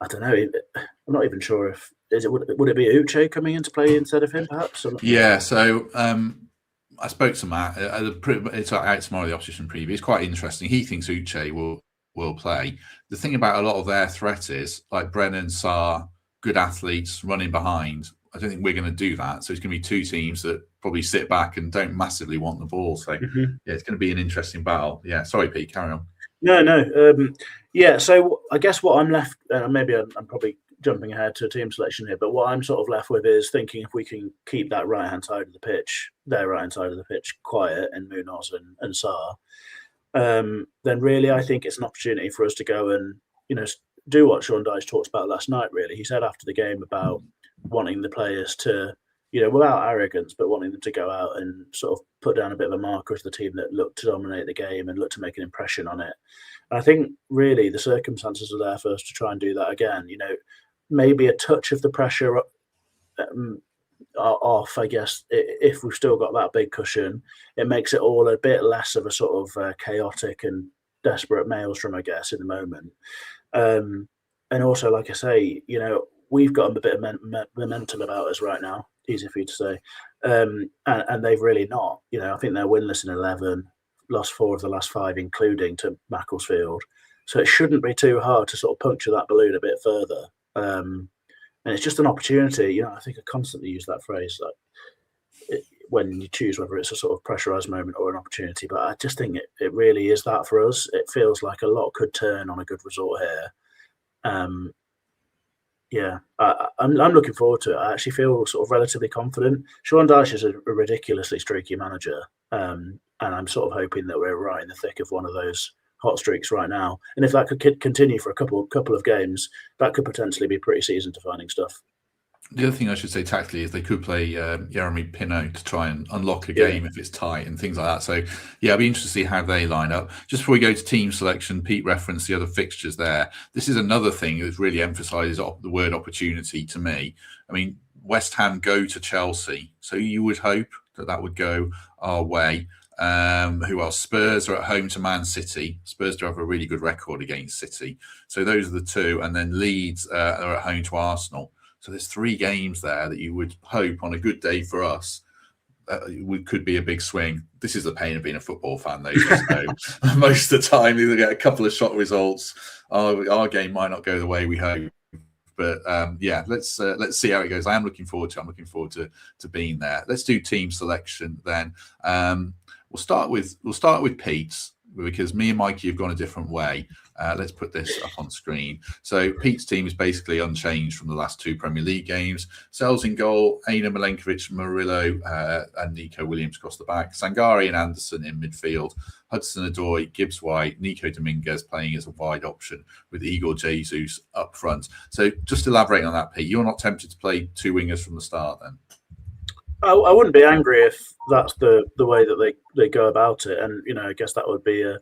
I don't know. I'm not even sure if would it be Uche coming into play instead of him, perhaps? Yeah. So I spoke to Matt. It's out tomorrow, the opposition preview. It's quite interesting. He thinks Uche will play. The thing about a lot of their threat is, like Brennan, Sarr, good athletes running behind. I don't think we're going to do that. So it's going to be two teams that probably sit back and don't massively want the ball. So yeah, it's going to be an interesting battle. Yeah. Sorry, Pete. Carry on. No. Yeah. So I guess what I'm left, maybe I'm probably jumping ahead to a team selection here, but what I'm sort of left with is thinking if we can keep that right-hand side of the pitch, quiet in Munoz and Sarr, then really I think it's an opportunity for us to go and, do what Sean Dyche talked about last night, really. He said after the game about wanting the players to, without arrogance, but wanting them to go out and sort of put down a bit of a marker as the team that looked to dominate the game and looked to make an impression on it. And I think really the circumstances are there for us to try and do that again. Maybe a touch of the pressure off, I guess, if we've still got that big cushion. It makes it all a bit less of a sort of chaotic and desperate maelstrom, I guess, in the moment. And also, like I say, we've got a bit of momentum about us right now. Easy for you to say. And they've really not. I think they're winless in 11, lost 4 of the last 5, including to Macclesfield. So it shouldn't be too hard to sort of puncture that balloon a bit further. And it's just an opportunity. I think I constantly use that phrase when you choose whether it's a sort of pressurised moment or an opportunity. But I just think it really is that for us. It feels like a lot could turn on a good result here. I'm looking forward to it. I actually feel sort of relatively confident. Sean Dyche is a ridiculously streaky manager, and I'm sort of hoping that we're right in the thick of one of those hot streaks right now. And if that could continue for a couple of games, that could potentially be pretty season-defining stuff. The other thing I should say tactically is they could play Jeremy Pinot to try and unlock a game if it's tight and things like that. So, I'll be interested to see how they line up. Just before we go to team selection, Pete referenced the other fixtures there. This is another thing that really emphasises the word opportunity to me. I mean, West Ham go to Chelsea, so you would hope that would go our way. Who else? Spurs are at home to Man City. Spurs do have a really good record against City. So those are the two. And then Leeds are at home to Arsenal. So there's 3 games there that you would hope on a good day for us could be a big swing. This is the pain of being a football fan, though. So most of the time, you get a couple of shot results. Our game might not go the way we hope. But let's see how it goes. I am looking forward to it. I'm looking forward to being there. Let's do team selection then. We'll start with Pete's, because me and Mikey have gone a different way. Let's put this up on screen. So Pete's team is basically unchanged from the last 2 Premier League games. Sells in goal, Aina Milenkovic, Murillo, and Nico Williams across the back. Sangare and Anderson in midfield. Hudson-Odoi, Gibbs-White, Nico Dominguez playing as a wide option with Igor Jesus up front. So just elaborate on that, Pete. You're not tempted to play 2 wingers from the start then? I wouldn't be angry if that's the way that they go about it. And, I guess that would be a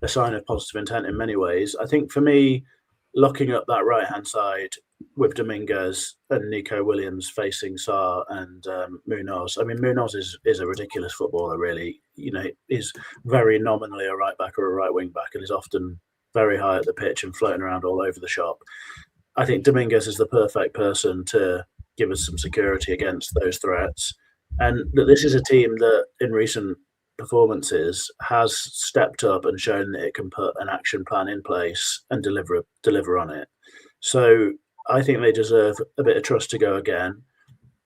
sign of positive intent in many ways. I think for me, locking up that right-hand side with Dominguez and Nico Williams facing Sarr and Munoz. I mean, Munoz is a ridiculous footballer, really. He's very nominally a right-back or a right wing-back and is often very high at the pitch and floating around all over the shop. I think Dominguez is the perfect person to give us some security against those threats. And that this is a team that in recent performances has stepped up and shown that it can put an action plan in place and deliver on it. So I think they deserve a bit of trust to go again.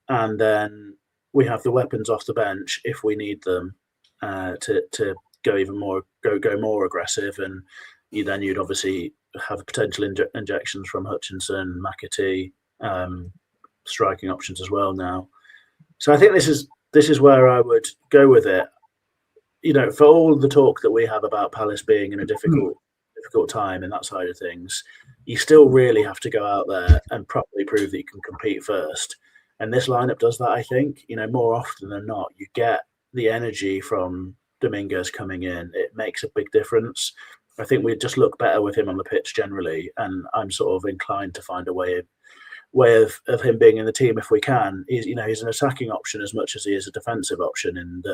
And then we have the weapons off the bench if we need them to go even more, go more aggressive. And you'd obviously have potential injections from Hutchinson, McAtee, striking options as well now. So I think this is where I would go with it. For all the talk that we have about Palace being in a difficult time in that side of things, you still really have to go out there and properly prove that you can compete first. And this lineup does that, I think. More often than not, you get the energy from Dominguez coming in. It makes a big difference. I think we just look better with him on the pitch generally, and I'm sort of inclined to find a way of him being in the team if we can. He's an attacking option as much as he is a defensive option, and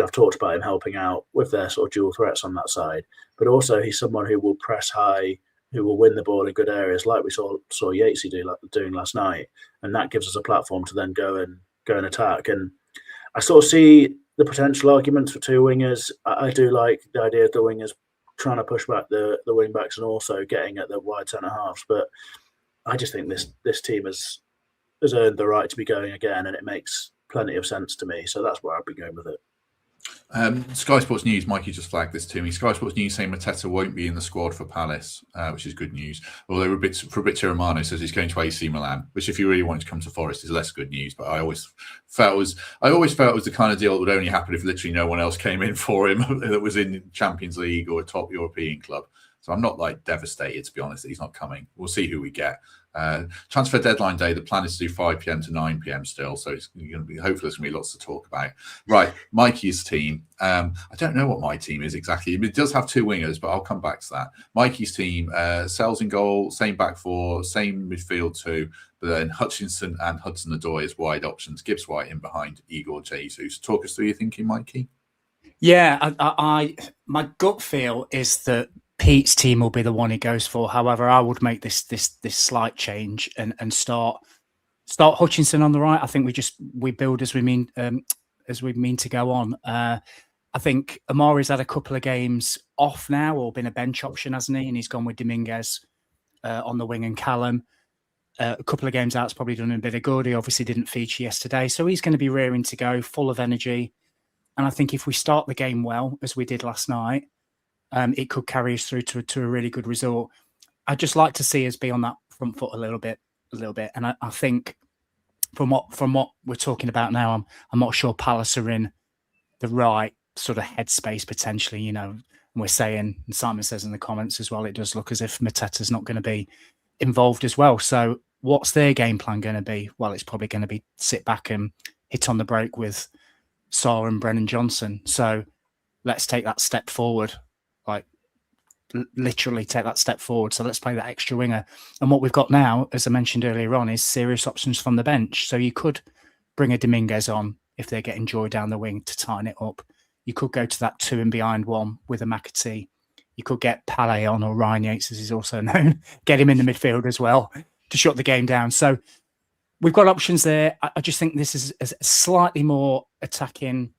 I've talked about him helping out with their sort of dual threats on that side, but also he's someone who will press high, who will win the ball in good areas, like we saw Yatesy doing last night, and that gives us a platform to then go and attack. And I sort of see the potential arguments for 2 wingers. I do like the idea of the wingers trying to push back the wing backs and also getting at the wide centre halves, but I just think this team has earned the right to be going again, and it makes plenty of sense to me. So that's where I'd be going with it. Sky Sports News, Mikey just flagged this to me. Sky Sports News saying Mateta won't be in the squad for Palace, which is good news. Although Fabrizio Romano says he's going to AC Milan, which if you really wanted to come to Forest is less good news. But I always felt it was the kind of deal that would only happen if literally no one else came in for him that was in Champions League or a top European club. So I'm not devastated, to be honest, that he's not coming. We'll see who we get. Transfer deadline day, the plan is to do 5 p.m. to 9 p.m. still, so it's going to be, hopefully there's going to be lots to talk about. Right, Mikey's team. I don't know what my team is exactly. It does have 2 wingers, but I'll come back to that. Mikey's team, Sells in goal, same back 4, same midfield 2, but then Hutchinson and Hudson-Odoi as wide options, Gibbs-White in behind Igor Jesus. Talk us through your thinking, Mikey. Yeah, my gut feel is that Pete's team will be the one he goes for. However, I would make this slight change and start Hutchinson on the right. I think we build as we mean to go on. I think Amari's had a couple of games off now, or been a bench option, hasn't he? And he's gone with Dominguez on the wing and Callum. A couple of games out's probably done him a bit of good. He obviously didn't feature yesterday, so he's going to be rearing to go, full of energy. And I think if we start the game well, as we did last night, it could carry us through to a really good result. I'd just like to see us be on that front foot a little bit. And I think from what we're talking about now, I'm not sure Palace are in the right sort of headspace potentially. You know, and we're saying, and Simon says in the comments as well, it does look as if Mateta's not going to be involved as well. So what's their game plan going to be? Well, it's probably going to be sit back and hit on the break with Saar and Brennan Johnson. So let's take that step forward, like literally take that step forward. So let's play that extra winger. And what we've got now, as I mentioned earlier on, is serious options from the bench. So you could bring a Dominguez on if they're getting Joy down the wing to tighten it up. You could go to that 2 and behind one with a McAtee. You could get Palais on, or Ryan Yates, as he's also known, get him in the midfield as well to shut the game down. So we've got options there. I just think this is a slightly more attacking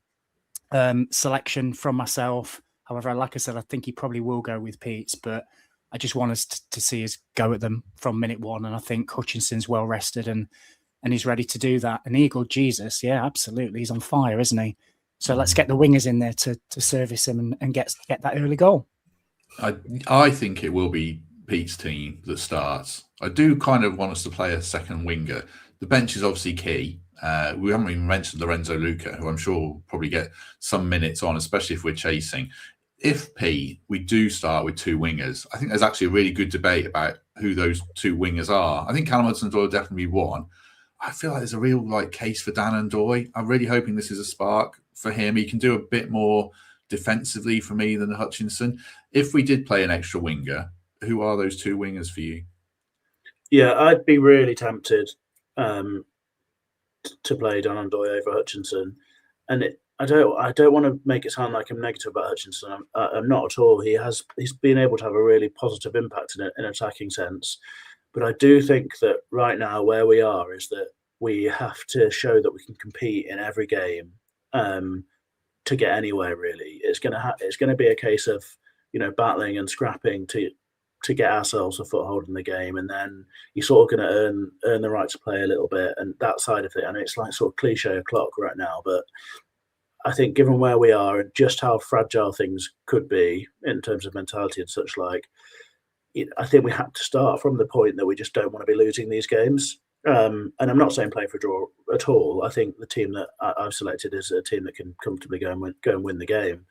selection from myself. However, like I said, I think he probably will go with Pete's, but I just want us to see us go at them from minute one. And I think Hutchinson's well rested and he's ready to do that. And Ndoye and Jesus, yeah, absolutely. He's on fire, isn't he? So let's get the wingers in there to service him and get that early goal. I think it will be Pete's team that starts. I do kind of want us to play a second winger. The bench is obviously key. We haven't even mentioned Lorenzo Luca, who I'm sure will probably get some minutes on, especially if we're chasing. If we do start with 2 wingers, I think there's actually a really good debate about who those 2 wingers are. I think Callum Hudson-Odoi will definitely be one. I feel like there's a real case for Dan Ndoye. I'm really hoping this is a spark for him. He can do a bit more defensively for me than Hutchinson. If we did play an extra winger, who are those 2 wingers for you? Yeah, I'd be really tempted to play Dan Ndoye over Hutchinson, and I don't want to make it sound like I'm negative about Hutchinson. I'm not at all. He's been able to have a really positive impact in an attacking sense, but I do think that right now where we are is that we have to show that we can compete in every game to get anywhere. Really, it's going to be a case of battling and scrapping to get ourselves a foothold in the game, and then you're sort of going to earn the right to play a little bit, and that side of it. I know it's like sort of cliche o'clock right now, but I think given where we are and just how fragile things could be in terms of mentality and such I think we have to start from the point that we just don't want to be losing these games. And I'm not saying play for a draw at all. I think the team that I've selected is a team that can comfortably go and win the game.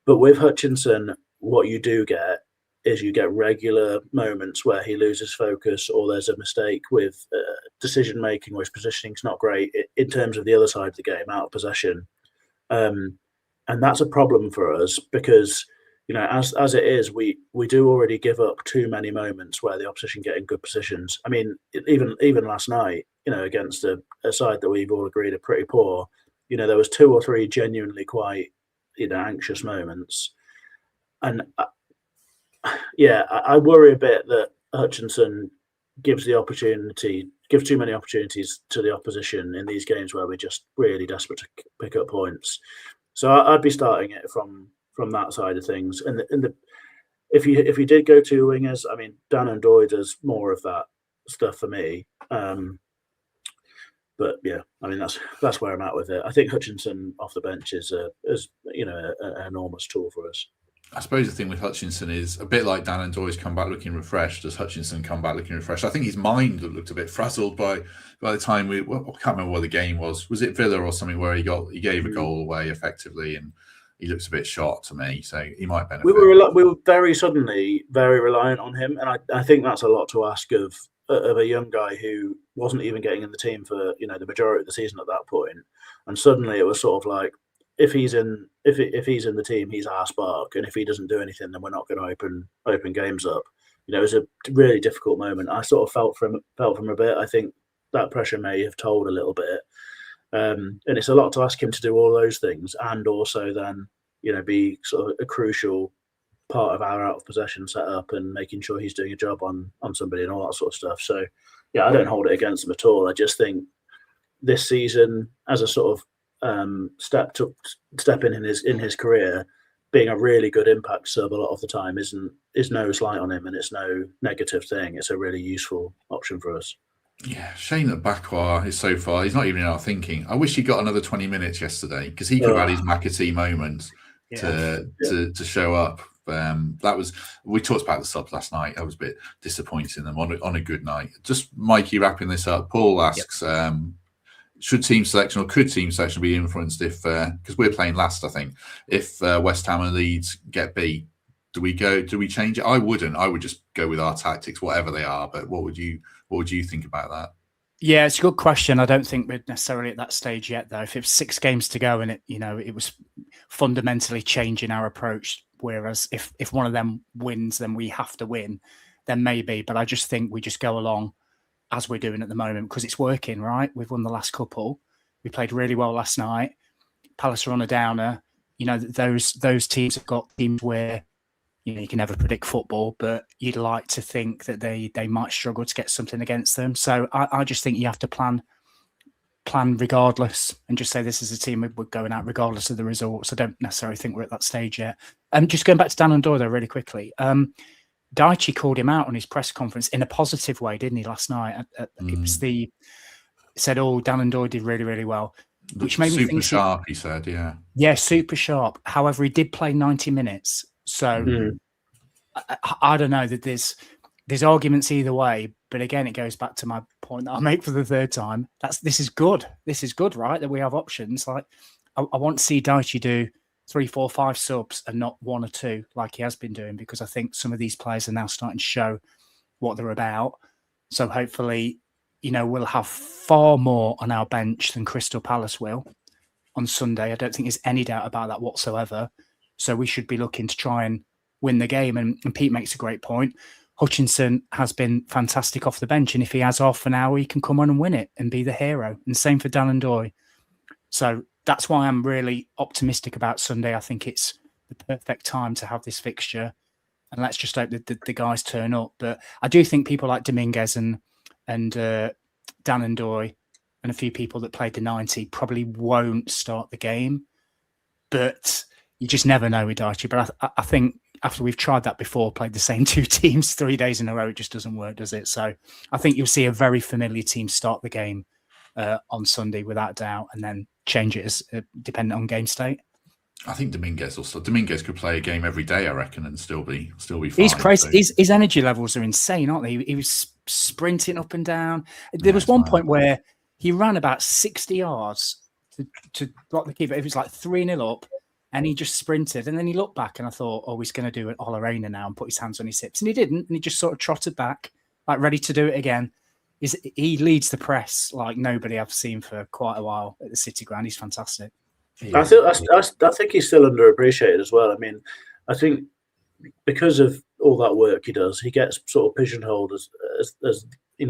But with Hutchinson, what you do get is you get regular moments where he loses focus, or there's a mistake with decision making, or his positioning's not great in terms of the other side of the game, out of possession. And that's a problem for us because, as it is, we do already give up too many moments where the opposition get in good positions. I mean, even last night, against a side that we've all agreed are pretty poor, there was 2 or 3 genuinely quite, anxious moments. And I worry a bit that Hutchinson gives too many opportunities to the opposition in these games where we're just really desperate to pick up points. So I'd be starting it from that side of things. And if you did go 2 wingers, I mean, Dan Ndoye does more of that stuff for me. But yeah, I mean that's where I'm at with it. I think Hutchinson off the bench is an enormous tool for us. I suppose the thing with Hutchinson is a bit like Dan Ndoye's come back looking refreshed. Does Hutchinson come back looking refreshed? I think his mind looked a bit frazzled by the time I can't remember what the game was. Was it Villa or something where he gave a goal away effectively, and he looks a bit shot to me. So he might benefit. We were very suddenly very reliant on him, and I think that's a lot to ask of a young guy who wasn't even getting in the team for the majority of the season at that point, and suddenly it was sort of like, if he's in the team, he's our spark, and if he doesn't do anything, then we're not going to open games up. It was a really difficult moment. I sort of felt from a bit. I think that pressure may have told a little bit, and it's a lot to ask him to do all those things, and also then be sort of a crucial part of our out of possession setup and making sure he's doing a job on somebody and all that sort of stuff. So, yeah, I don't hold it against him at all. I just think this season, as a sort of step in his career, being a really good impact sub a lot of the time is no slight on him, and it's no negative thing. It's a really useful option for us. Yeah, shame that Bakwa is so far. He's not even in our thinking. I wish he got another 20 minutes yesterday because he could have had his McAtee moment to show up. We talked about the subs last night. I was a bit disappointed in them on a good night. Just Mikey wrapping this up. Paul asks, should team selection or could team selection be influenced if because we're playing last, I think, if West Ham and Leeds get beat, do we change it? I wouldn't. I would just go with our tactics, whatever they are. But what would you think about that? Yeah, it's a good question. I don't think we're necessarily at that stage yet, though. If it was 6 games to go and it was fundamentally changing our approach, whereas if one of them wins, then we have to win, then maybe. But I just think we just go along as we're doing at the moment because it's working, right? We've won the last couple. We played really well last night. Palace are on a downer. Those teams have got teams where you can never predict football, but you'd like to think that they might struggle to get something against them. So I just think you have to plan regardless and just say this is a team we're going out regardless of the results. I don't necessarily think we're at that stage yet. Just going back to Dan and Ndoye though, really quickly. Daichi called him out on his press conference in a positive way, didn't he, last night? It was said, Dan and Ndoye did really, really well, which made me think... Super sharp, he said, yeah. Yeah, super sharp. However, he did play 90 minutes. So I don't know that there's arguments either way, but again, it goes back to my point that I make for the third time. This is good. This is good, right? That we have options. Like I want to see Daichi do 3, 4, 5 subs and not 1 or 2 like he has been doing, because I think some of these players are now starting to show what they're about. So hopefully, we'll have far more on our bench than Crystal Palace will on Sunday. I don't think there's any doubt about that whatsoever. So we should be looking to try and win the game. And Pete makes a great point. Hutchinson has been fantastic off the bench. And if he has half an hour, he can come on and win it and be the hero. And same for Dan and Ndoye. So that's why I'm really optimistic about Sunday. I think it's the perfect time to have this fixture. And let's just hope that the guys turn up. But I do think people like Dominguez and Dan and Ndoye and a few people that played the 90 probably won't start the game. But you just never know with Daichi. But I think after we've tried that before, played the same 2 teams 3 days in a row, it just doesn't work, does it? So I think you'll see a very familiar team start the game on Sunday without doubt, and then change it as dependent on game state. I think Dominguez could play a game every day, I reckon, and still be fine. He's crazy. So. His energy levels are insane, aren't they? He was sprinting up and down. There was one point where he ran about 60 yards to block the keeper. It was like 3-0 up. And he just sprinted, and then he looked back, and I thought, he's going to do it Ola Reina now and put his hands on his hips. And he didn't, and he just sort of trotted back, like ready to do it again. He leads the press like nobody I've seen for quite a while at the City Ground. He's fantastic. I think he's still underappreciated as well. I mean, I think because of all that work he does, he gets sort of pigeonholed as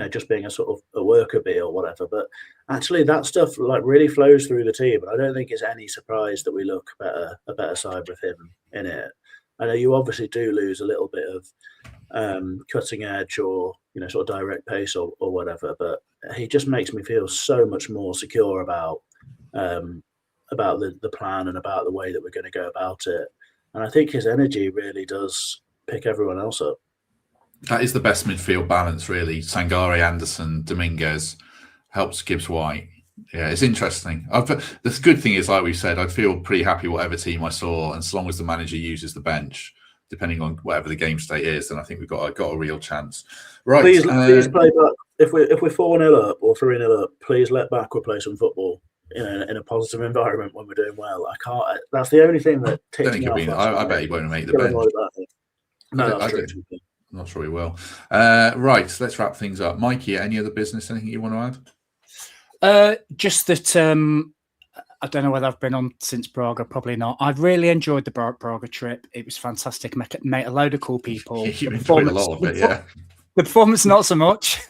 just being a sort of a worker bee or whatever. But actually, that stuff like really flows through the team. I don't think it's any surprise that we look a better side with him in it. I know you obviously do lose a little bit of cutting edge or sort of direct pace or whatever, but he just makes me feel so much more secure about the plan and about the way that we're going to go about it. And I think his energy really does pick everyone else up. That is the best midfield balance, really. Sangare, Anderson, Dominguez helps Gibbs White. Yeah, it's interesting. The good thing is, like we said, I'd feel pretty happy whatever team I saw, and as long as the manager uses the bench, depending on whatever the game state is, then I think we've got a real chance. Right. Please play back. If we're 4-0 up or 3-0 up, please let Bakwa play some football in a positive environment when we're doing well. I can't. That's the only thing that takes me off. I bet he won't make the bench. No, that's true. I'm not sure he will. Right, let's wrap things up. Mikey, any other business? Anything you want to add? Just that I don't know whether I've been on since Braga. Probably not. I've really enjoyed the Braga trip. It was fantastic. Met a load of cool people. You enjoyed a lot of it, yeah. The performance, not so much.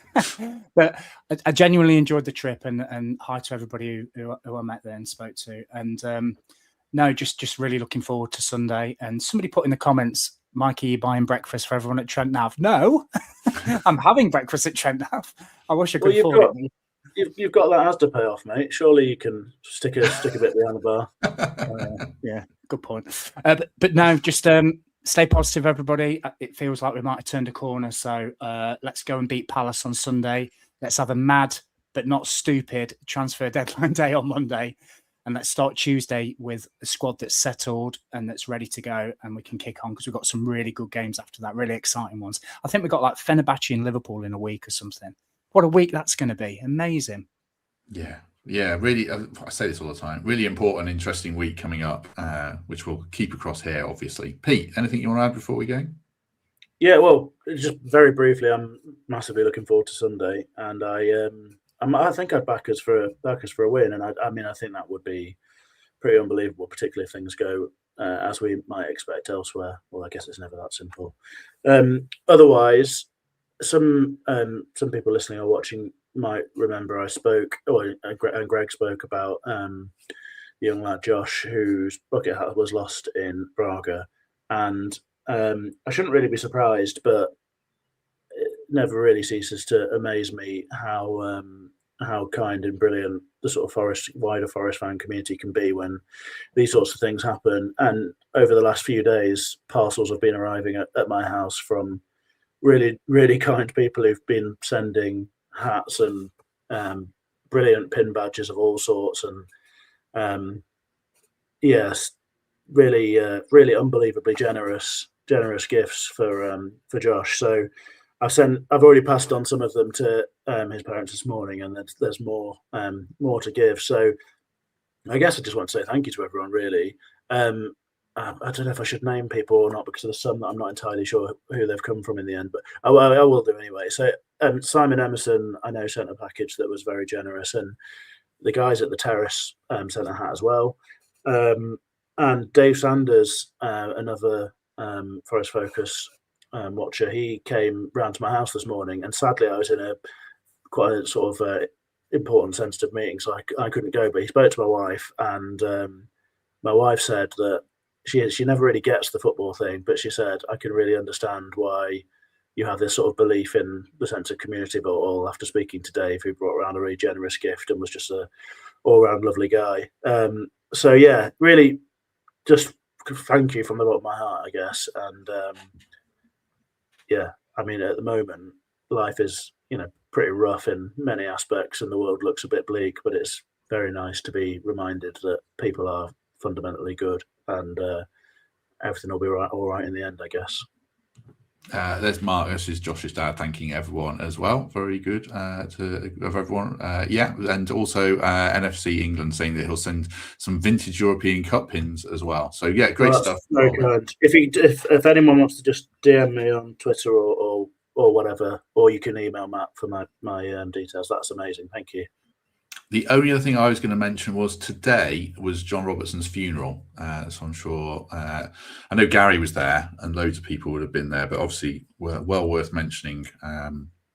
But I genuinely enjoyed the trip, and hi to everybody who I met there and spoke to. And no, just really looking forward to Sunday. And somebody put in the comments Mikey, you buying breakfast for everyone at Trent Nav? No, I'm having breakfast at Trent Nav. I wish I could afford it. You've got that Asda payoff, mate. Surely you can stick a bit behind the bar. Yeah, good point. But no, just stay positive, everybody. It feels like we might have turned a corner. So let's go and beat Palace on Sunday. Let's have a mad but not stupid transfer deadline day on Monday. And let's start Tuesday with a squad that's settled and that's ready to go. And we can kick on because we've got some really good games after that, really exciting ones. I think we've got like Fenerbahce and Liverpool in a week or something. What a week that's going to be. Amazing. Yeah, really. I say this all the time. Really important, interesting week coming up, which we'll keep across here, obviously. Pete, anything you want to add before we go? Yeah, well, just very briefly, I'm massively looking forward to Sunday, and I think I'd back us for a win, and I mean I think that would be pretty unbelievable, particularly if things go as we might expect elsewhere. Well, I guess it's never that simple. Otherwise, some people listening or watching might remember I spoke, and Greg spoke about the young lad Josh, whose bucket hat was lost in Braga, and I shouldn't really be surprised, but it never really ceases to amaze me how kind and brilliant the sort of wider Forest fan community can be when these sorts of things happen. And over the last few days, parcels have been arriving at my house from really, really kind people who've been sending hats and brilliant pin badges of all sorts. And yes, really, really unbelievably generous gifts for Josh. So I've already passed on some of them to his parents this morning, and there's more to give. So I guess I just want to say thank you to everyone. Really, I don't know if I should name people or not because there's some that I'm not entirely sure who they've come from in the end, but I will do anyway. So Simon Emerson, I know, sent a package that was very generous, and the guys at the Terrace sent a hat as well. And Dave Sanders, another Forest Focus watcher, he came round to my house this morning, and sadly I was in quite a sort of important, sensitive meeting, so I couldn't go. But he spoke to my wife, and my wife said that she never really gets the football thing, but she said I can really understand why you have this sort of belief in the sense of community built all after speaking to Dave, who brought around a really generous gift and was just a all-round lovely guy. So yeah, really, just thank you from the bottom of my heart, I guess. And yeah, I mean, at the moment, life is, pretty rough in many aspects, and the world looks a bit bleak. But it's very nice to be reminded that people are fundamentally good, and everything will be all right in the end, I guess. There's Mark. This is Josh's dad thanking everyone as well. Very good of everyone. Yeah, and also NFC England saying that he'll send some vintage European Cup pins as well. So yeah, great stuff. Very good. If anyone wants to just DM me on Twitter or whatever, or you can email Matt for my details. That's amazing. Thank you. The only other thing I was going to mention was today was John Robertson's funeral. So I'm sure, I know Gary was there and loads of people would have been there, but obviously well worth mentioning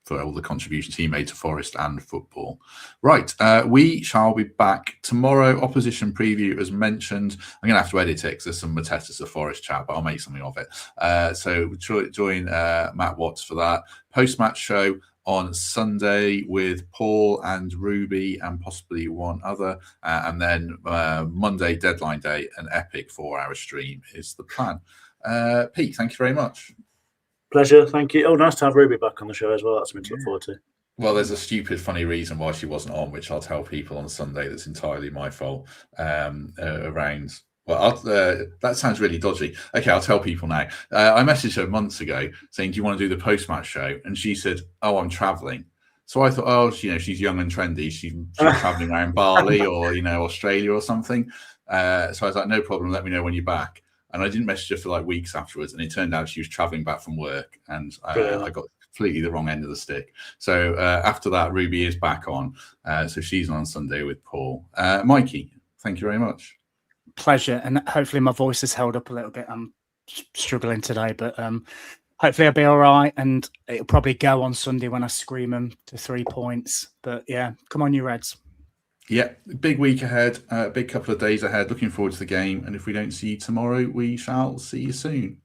for all the contributions he made to Forest and football. Right, we shall be back tomorrow. Opposition preview, as mentioned. I'm going to have to edit it because there's some Mateta's of Forest chat, but I'll make something of it. So join Matt Watts for that. Post-match show on Sunday with Paul and Ruby and possibly one other. And then Monday, deadline day, an epic 4-hour stream is the plan. Pete, thank you very much. Pleasure, thank you. Oh, nice to have Ruby back on the show as well. That's something to look forward to. Well, there's a stupid, funny reason why she wasn't on, which I'll tell people on Sunday that's entirely my fault around... Well, that sounds really dodgy. Okay, I'll tell people now. I messaged her months ago saying, do you want to do the post-match show? And she said, oh, I'm travelling. So I thought, oh, she's young and trendy. She's travelling around Bali or, Australia or something. So I was like, no problem. Let me know when you're back. And I didn't message her for like weeks afterwards. And it turned out she was travelling back from work. And I got completely the wrong end of the stick. So after that, Ruby is back on. So she's on Sunday with Paul. Mikey, thank you very much. Pleasure, and hopefully my voice has held up a little bit. I'm struggling today, but hopefully I'll be all right, and it'll probably go on Sunday when I scream them to 3 points. But yeah, come on, you Reds. Yeah, big week ahead, big couple of days ahead. Looking forward to the game, and if we don't see you tomorrow, we shall see you soon.